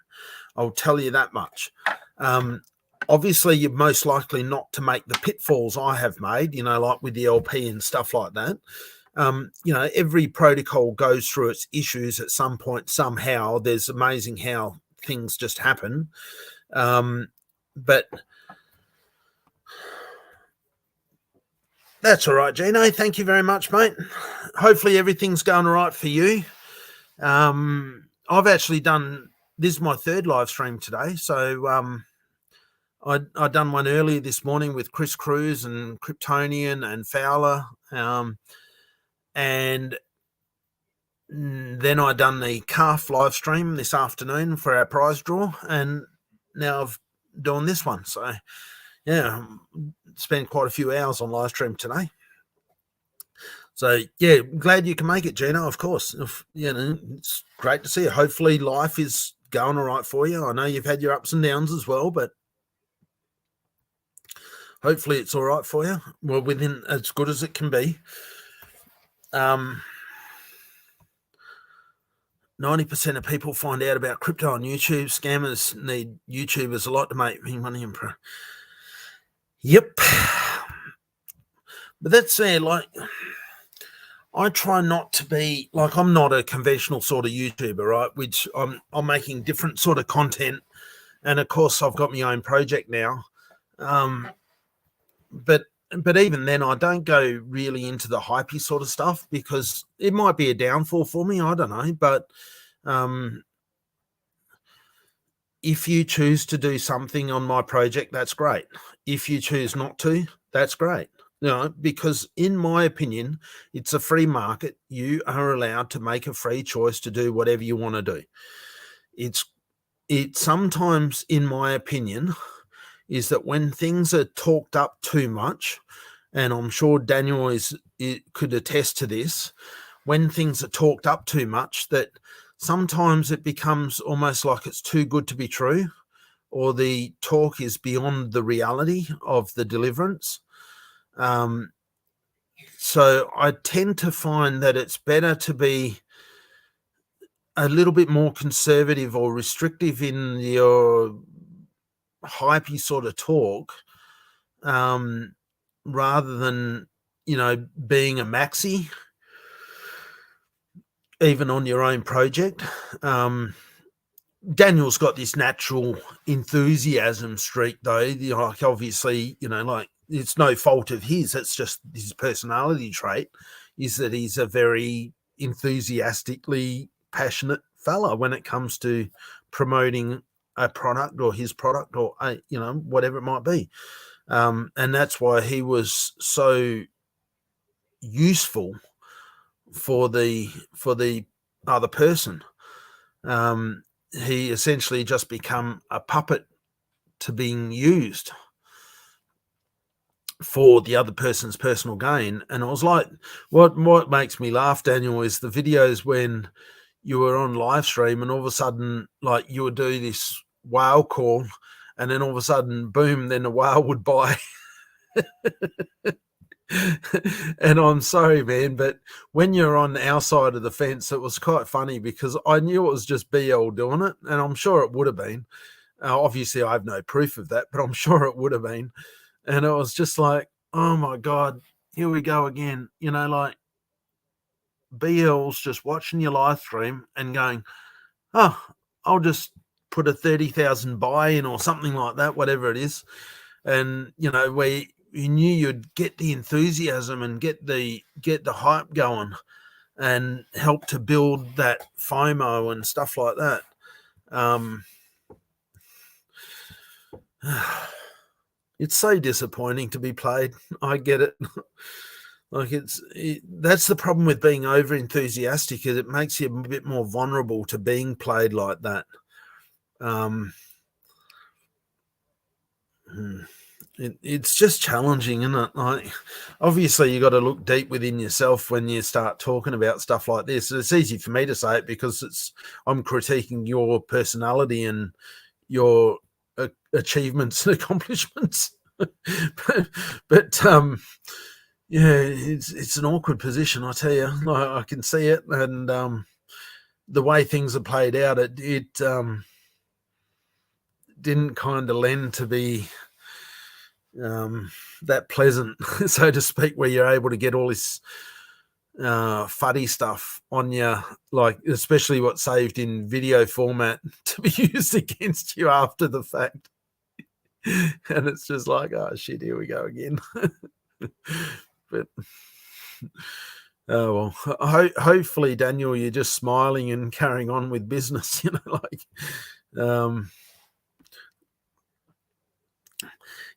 I'll tell you that much. Obviously, you're most likely not to make the pitfalls I have made, like with the LP and stuff like that. Every protocol goes through its issues at some point, somehow. There's amazing how things just happen. But that's all right, Gino. Thank you very much, mate. Hopefully everything's going all right for you. I've actually done, this is my third live stream today. So I done one earlier this morning with Chris Cruz and Kryptonian and Fowler. And then I done the calf live stream this afternoon for our prize draw. And now I've done this one. So, yeah, spent quite a few hours on live stream today. So, yeah, glad you can make it, Gino, of course. It's great to see you. Hopefully life is going all right for you. I know you've had your ups and downs as well, but hopefully it's all right for you. Well, within as good as it can be. 90% of people find out about crypto on YouTube. Scammers need YouTubers a lot to make money. Yep. But that's like, I try not to be like, I'm not a conventional sort of YouTuber, right? Which I'm making different sort of content. And of course I've got my own project now. But even then I don't go really into the hypey sort of stuff, because it might be a downfall for me. I don't know. But if you choose to do something on my project, that's great. If you choose not to, that's great. Because in my opinion, it's a free market. You are allowed to make a free choice to do whatever you want to do. It sometimes, in my opinion, is that when things are talked up too much, and I'm sure Daniel could attest to this, when things are talked up too much, that sometimes it becomes almost like it's too good to be true, or the talk is beyond the reality of the deliverance. So I tend to find that it's better to be a little bit more conservative or restrictive in your hypey sort of talk, rather than, being a maxi, even on your own project. Daniel's got this natural enthusiasm streak, though. Like, obviously, like, it's no fault of his. It's just his personality trait, is that he's a very enthusiastically passionate fella when it comes to promoting a product or his product, or whatever it might be. And that's why he was so useful for the other person. He essentially just become a puppet to being used for the other person's personal gain. And I was like, what makes me laugh, Daniel, is the videos when you were on live stream and all of a sudden, like, you would do this whale call, and then all of a sudden, boom, then the whale would buy. And I'm sorry, man, but when you're on our side of the fence, it was quite funny, because I knew it was just BL doing it, and I'm sure it would have been. Obviously, I have no proof of that, but I'm sure it would have been. And it was just like, oh my God, here we go again. You know, like BL's just watching your live stream and going, oh, I'll just put a 30,000 buy in or something like that, whatever it is. And, you know, where you knew you'd get the enthusiasm and get the hype going and help to build that FOMO and stuff like that. It's so disappointing to be played. I get it. Like that's the problem with being over enthusiastic, is it makes you a bit more vulnerable to being played like that. It's just challenging, isn't it? Like, obviously you got to look deep within yourself when you start talking about stuff like this. It's easy for me to say it because I'm critiquing your personality and your achievements and accomplishments. but yeah, it's an awkward position, I tell you. I can see it, and the way things are played out, it didn't kind of lend to be that pleasant, so to speak, where you're able to get all this fuddy stuff on you, like especially what's saved in video format to be used against you after the fact. And it's just like, oh shit, here we go again. But oh well, hopefully, Daniel, you're just smiling and carrying on with business, you know, like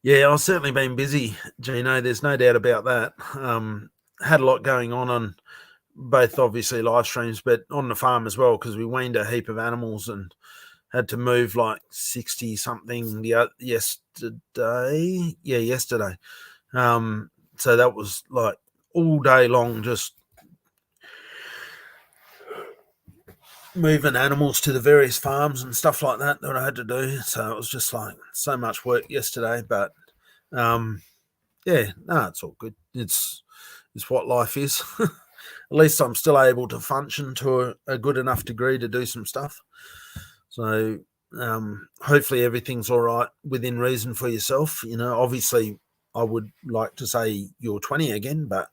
yeah, I've certainly been busy, Gino. There's no doubt about that. Had a lot going on both, obviously, live streams, but on the farm as well, because we weaned a heap of animals and had to move like 60 something yesterday. Yeah, yesterday. So that was like all day long, just moving animals to the various farms and stuff like that I had to do. So it was just like so much work yesterday, but yeah, no, it's all good. It's what life is. At least I'm still able to function to a good enough degree to do some stuff. So hopefully everything's all right within reason for yourself. You know, obviously I would like to say you're 20 again, but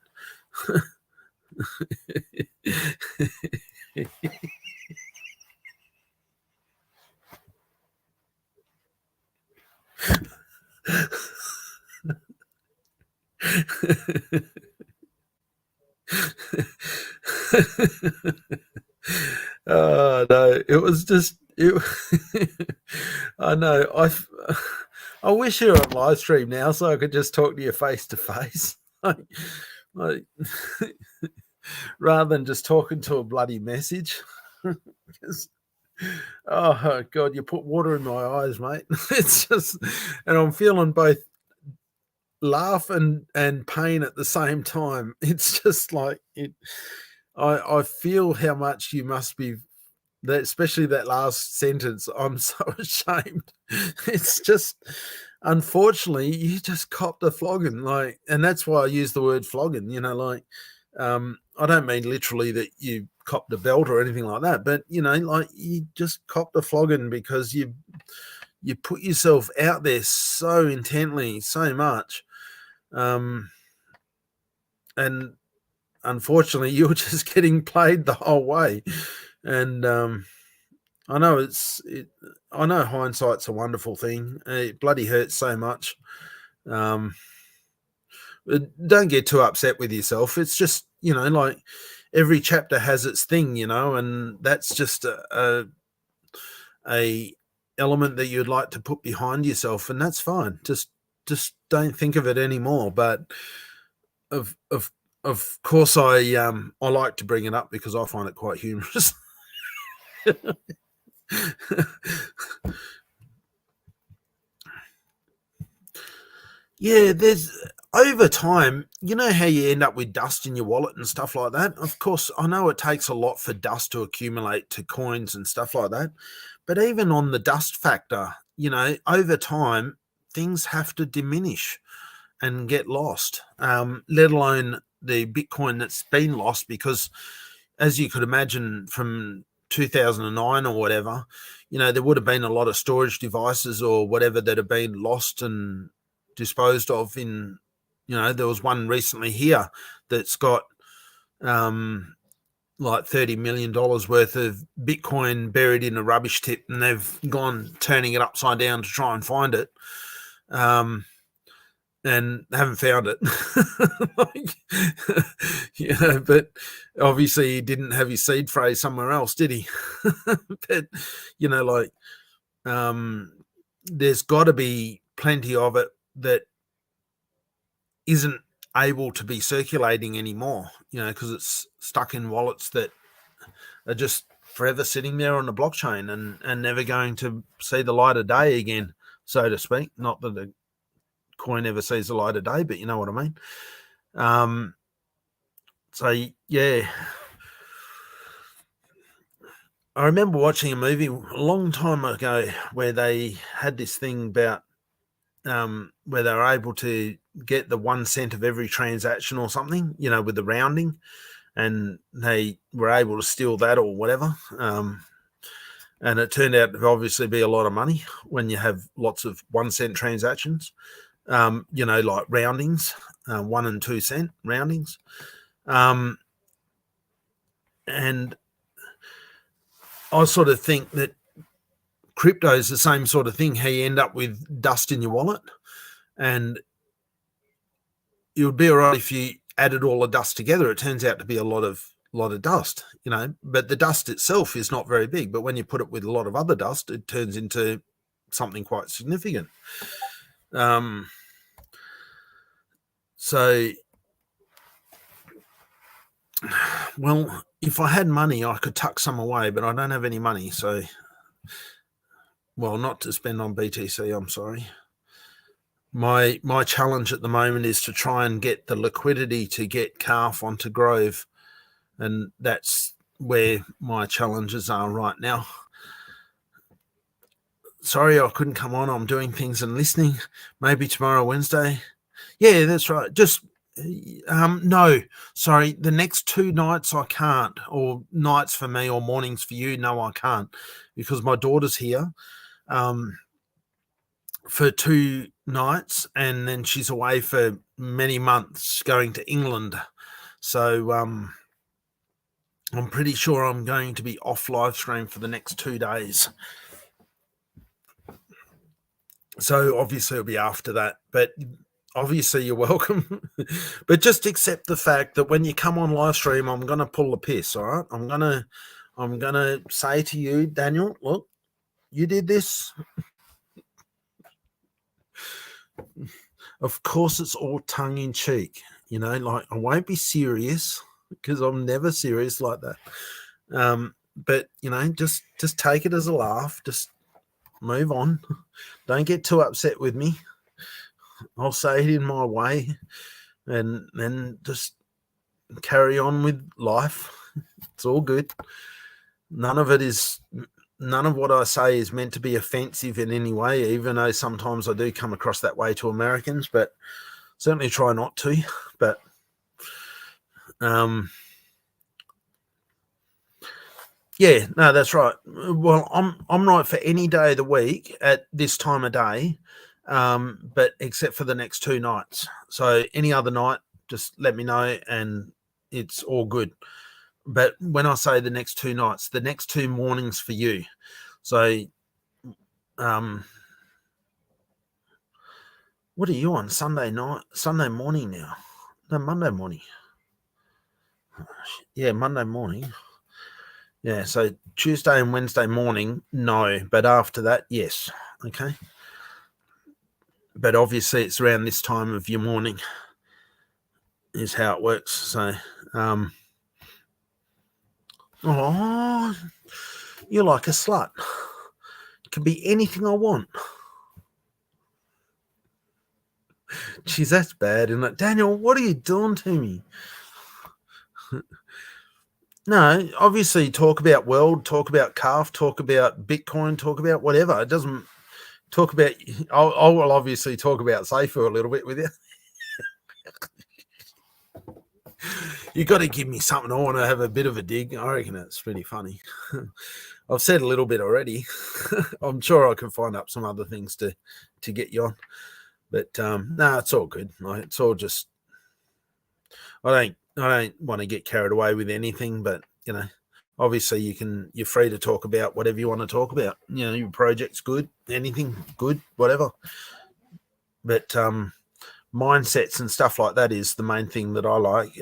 oh no, it was just it. I know. I wish you were on live stream now so I could just talk to you face to face, like rather than just talking to a bloody message. Oh God, you put water in my eyes, mate. It's just, and I'm feeling both laugh and pain at the same time. It's just like it. I feel how much you must be. That, especially that last sentence, I'm so ashamed. It's just, unfortunately, you just copped a flogging, like, and that's why I use the word flogging. You know, like, I don't mean literally that you copped a belt or anything like that, but you know, like you just copped a flogging because you put yourself out there so intently, so much, and unfortunately, you're just getting played the whole way, and I know I know hindsight's a wonderful thing. It bloody hurts so much. Don't get too upset with yourself. It's just, you know, like every chapter has its thing, you know, and that's just a element that you'd like to put behind yourself, and that's fine. Just don't think of it anymore. But of course, I like to bring it up because I find it quite humorous. Yeah, there's over time, you know how you end up with dust in your wallet and stuff like that. Of course, I know it takes a lot for dust to accumulate to coins and stuff like that. But even on the dust factor, you know, over time, things have to diminish and get lost, let alone the Bitcoin that's been lost, because as you could imagine from 2009 or whatever, there would have been a lot of storage devices or whatever that have been lost and disposed of in, there was one recently here that's got like $30 million worth of Bitcoin buried in a rubbish tip, and they've gone turning it upside down to try and find it. And haven't found it. But obviously he didn't have his seed phrase somewhere else, did he? But, there's got to be plenty of it that isn't able to be circulating anymore, because it's stuck in wallets that are just forever sitting there on the blockchain and never going to see the light of day again, so to speak. Not that the coin ever sees the light of day, but you know what I mean. So yeah, I remember watching a movie a long time ago where they had this thing about where they were able to get the 1 cent of every transaction or something, with the rounding, and they were able to steal that or whatever. And it turned out to obviously be a lot of money when you have lots of 1 cent transactions. Like roundings, 1 and 2 cent roundings. And I sort of think that crypto is the same sort of thing. How you end up with dust in your wallet, and it would be all right if you added all the dust together. It turns out to be a lot of dust, but the dust itself is not very big. But when you put it with a lot of other dust, it turns into something quite significant. So, well, if I had money, I could tuck some away, but I don't have any money. So, well, not to spend on BTC, I'm sorry. My challenge at the moment is to try and get the liquidity to get Calf onto Grove. And that's where my challenges are right now. Sorry, I couldn't come on. I'm doing things and listening. Maybe tomorrow, Wednesday. Yeah, that's right. Just no, sorry. The next 2 nights I can't, or nights for me, or mornings for you. No, I can't, because my daughter's here for 2 nights, and then she's away for many months going to England. So I'm pretty sure I'm going to be off live stream for the next 2 days. So obviously it'll be after that, but obviously you're welcome. But just accept the fact that when you come on live stream, I'm going to pull the piss. All right. I'm going to say to you, Daniel, look, you did this. Of course, it's all tongue in cheek, like I won't be serious, because I'm never serious like that. But just take it as a laugh. Just move on. Don't get too upset with me. I'll say it in my way, and then just carry on with life. It's all good. None of what I say is meant to be offensive in any way, even though sometimes I do come across that way to Americans, but certainly try not to. But yeah, no, that's right. Well, I'm right for any day of the week at this time of day, but except for the next 2 nights. So any other night, just let me know, and it's all good. But when I say the next 2 nights, the next 2 mornings for you. So, what are you on? Sunday morning now? No, Monday morning. Yeah, Monday morning. Yeah, so Tuesday and Wednesday morning, no. But after that, yes. Okay. But obviously it's around this time of your morning is how it works. So, oh, you're like a slut. It can be anything I want. Jeez, that's bad, isn't it? Daniel, what are you doing to me? No, obviously talk about world, talk about Calf, talk about Bitcoin, talk about whatever. It doesn't talk about, I will obviously talk about Safer a little bit with you. You got to give me something. I want to have a bit of a dig. I reckon it's pretty funny. I've said a little bit already. I'm sure I can find up some other things to get you on. But no, it's all good. It's all just. I don't want to get carried away with anything, but obviously you're free to talk about whatever you want to talk about. Your project's good, anything good, whatever. But mindsets and stuff like that is the main thing that I like.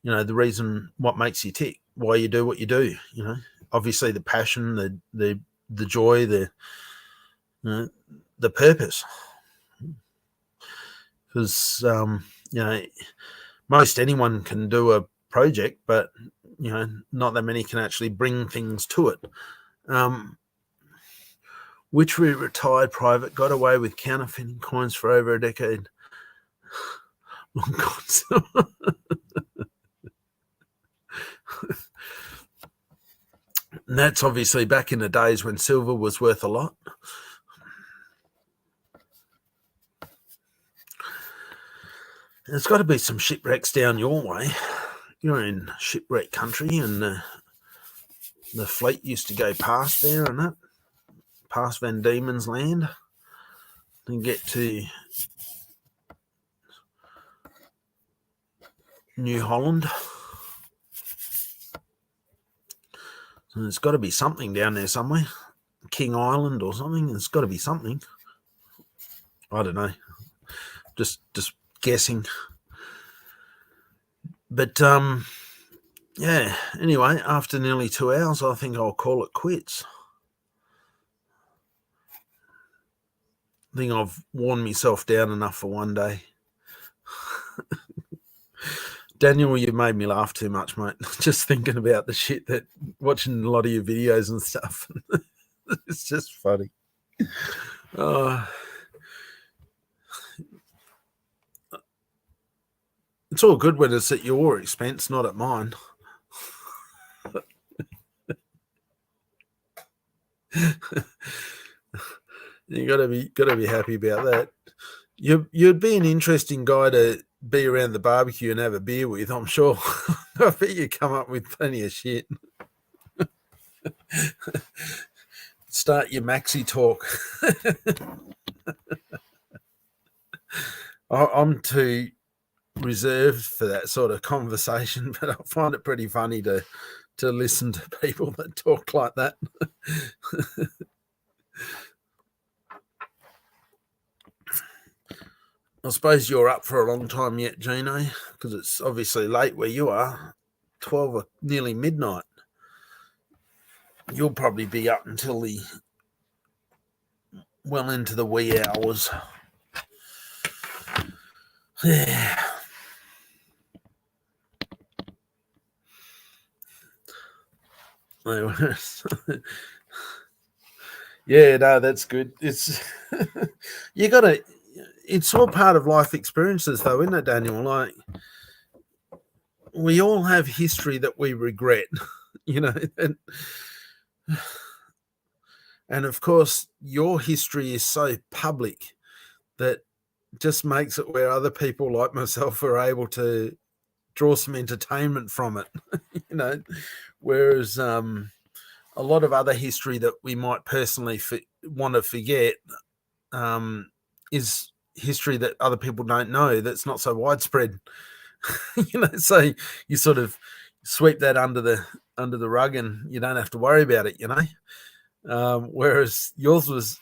The reason, what makes you tick, why you do what you do. Obviously the passion, the joy, the purpose. Because most anyone can do a project, but not that many can actually bring things to it. Which retired private got away with counterfeiting coins for over a decade. Long gone. And that's obviously back in the days when silver was worth a lot. There's got to be some shipwrecks down your way. You're in shipwreck country, and the fleet used to go past there and that, past Van Diemen's Land, and get to New Holland. So there's got to be something down there somewhere. King Island or something. There's got to be something. I don't know. Just guessing. But yeah, anyway, after nearly 2 hours, I think I'll call it quits. I think I've worn myself down enough for one day. Daniel, you made me laugh too much, mate. Just thinking about the shit that watching a lot of your videos and stuff. It's just funny. It's all good when it's at your expense, not at mine. You gotta be happy about that. You'd be an interesting guy to be around the barbecue and have a beer with, I'm sure. I bet you come up with plenty of shit. Start your maxi talk. I'm too reserved for that sort of conversation, but I find it pretty funny to listen to people that talk like that. I suppose you're up for a long time yet, Gino, because it's obviously late where you are, 12 or nearly midnight. You'll probably be up until well into the wee hours. Yeah. Yeah, no, that's good. It's it's all part of life experiences though, isn't it, Daniel? Like, we all have history that we regret, and of course your history is so public that just makes it where other people like myself are able to draw some entertainment from it, whereas a lot of other history that we might personally want to forget is history that other people don't know, that's not so widespread. So you sort of sweep that under the rug and you don't have to worry about it, whereas yours was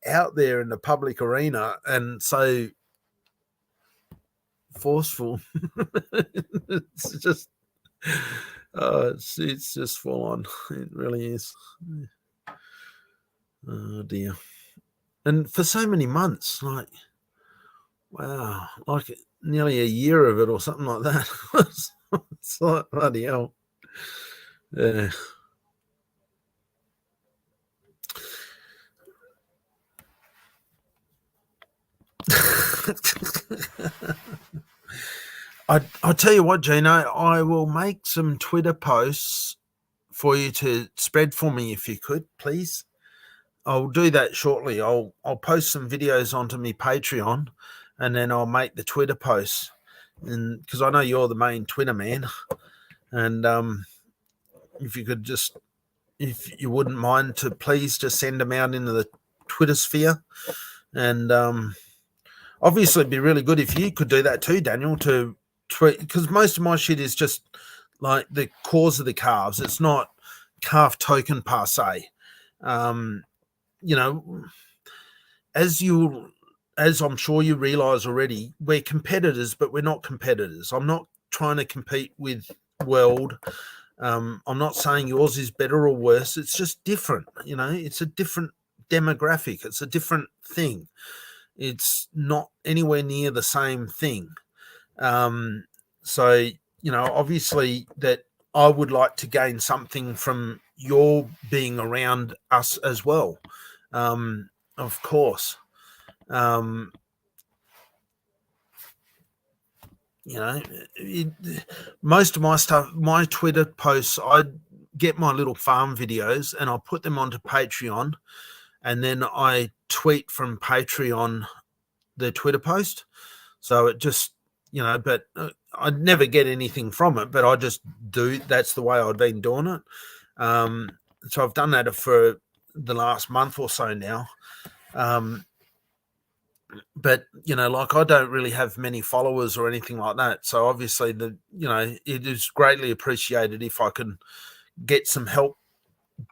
out there in the public arena and so forceful. It's just it's just full on. It really is. Oh dear. And for so many months, like, wow, like nearly a year of it or something like that. It's like, bloody hell. Yeah. I'll tell you what, Gino, I will make some Twitter posts for you to spread for me if you could, please. I'll do that shortly. I'll post some videos onto my Patreon and then I'll make the Twitter posts and because I know you're the main Twitter man, and if you could just, if you wouldn't mind, to please just send them out into the Twitter sphere, and obviously it'd be really good if you could do that too, Daniel, to tweet, because most of my shit is just like the cause of the calves. It's not calf token per se. You know, as I'm sure you realize already, we're competitors, but we're not competitors. I'm not trying to compete with World. I'm not saying yours is better or worse. It's just different. You know, it's a different demographic. It's a different thing. It's not anywhere near the same thing. So, you know, obviously that I would like to gain something from your being around us as well. Of course. You know, most of my stuff, my Twitter posts, I get my little farm videos and I put them onto Patreon, and then I tweet from Patreon the Twitter post. So it just, you know, but I'd never get anything from it, but I just do. That's the way I've been doing it. So I've done that for the last month or so now. But you know, like, I don't really have many followers or anything like that. So obviously, you know, it is greatly appreciated if I can get some help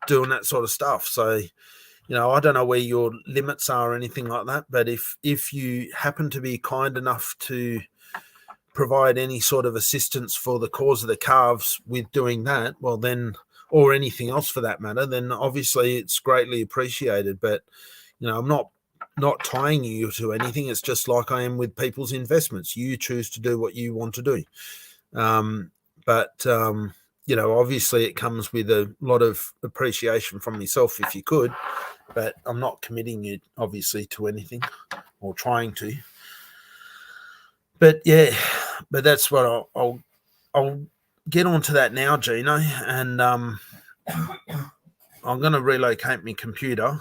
doing that sort of stuff. So, you know, I don't know where your limits are or anything like that, but if you happen to be kind enough to provide any sort of assistance for the cause of the calves with doing that, well then, or anything else for that matter, then obviously it's greatly appreciated. But you know, I'm not tying you to anything. It's just like I am with people's investments. You choose to do what you want to do. But you know, obviously it comes with a lot of appreciation from myself if you could, but I'm not committing you obviously to anything or trying to. But yeah, but that's what I'll get onto that now, Gino, and I'm going to relocate my computer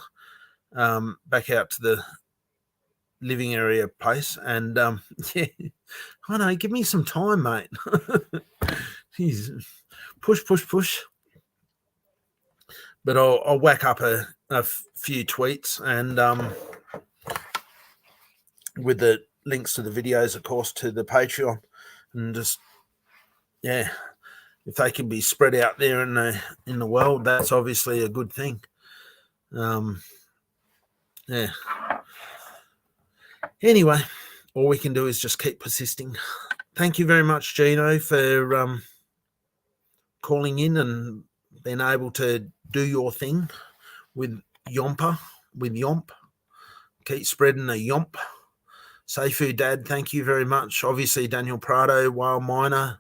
back out to the living area place, and yeah, I know, give me some time, mate. Jeez, push. But I'll whack up a few tweets, and with the links to the videos, of course, to the Patreon, and just, yeah, if they can be spread out there in the world, that's obviously a good thing. Yeah. Anyway, all we can do is just keep persisting. Thank you very much, Gino, for calling in and being able to do your thing with Yompa, with Yomp. Keep spreading the Yomp. Seifu Dad, thank you very much. Obviously, Daniel Prado, Wild Miner.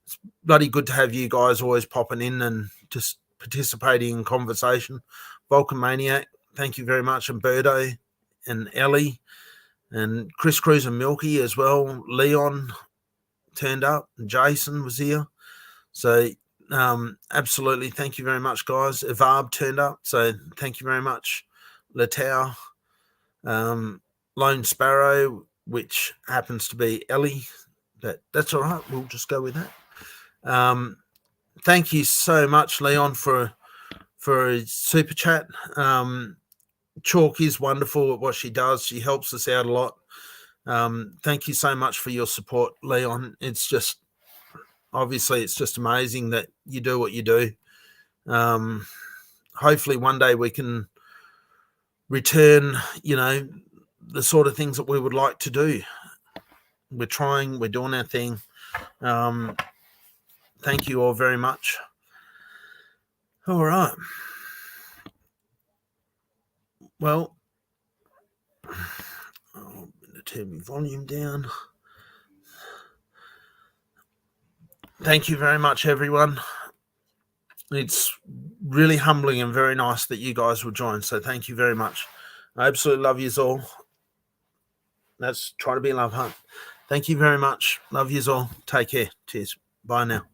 It's bloody good to have you guys always popping in and just participating in conversation. Vulcan Maniac, thank you very much. And Birdo and Ellie and Chris Cruz and Milky as well. Leon turned up and Jason was here. So absolutely, thank you very much, guys. Evab turned up, so thank you very much. Latau, Lone Sparrow, which happens to be Ellie, but that's all right. We'll just go with that. Thank you so much, Leon, for a super chat. Chalk is wonderful at what she does. She helps us out a lot. Thank you so much for your support, Leon. It's just, obviously, it's just amazing that you do what you do. Hopefully one day we can return, you know, the sort of things that we would like to do. We're trying, we're doing our thing. Thank you all very much. All right. Well, I'll turn my volume down. Thank you very much, everyone. It's really humbling and very nice that you guys will join. So thank you very much. I absolutely love you all. Let's try to be a love hunt. Thank you very much. Love you all. Take care. Cheers. Bye now.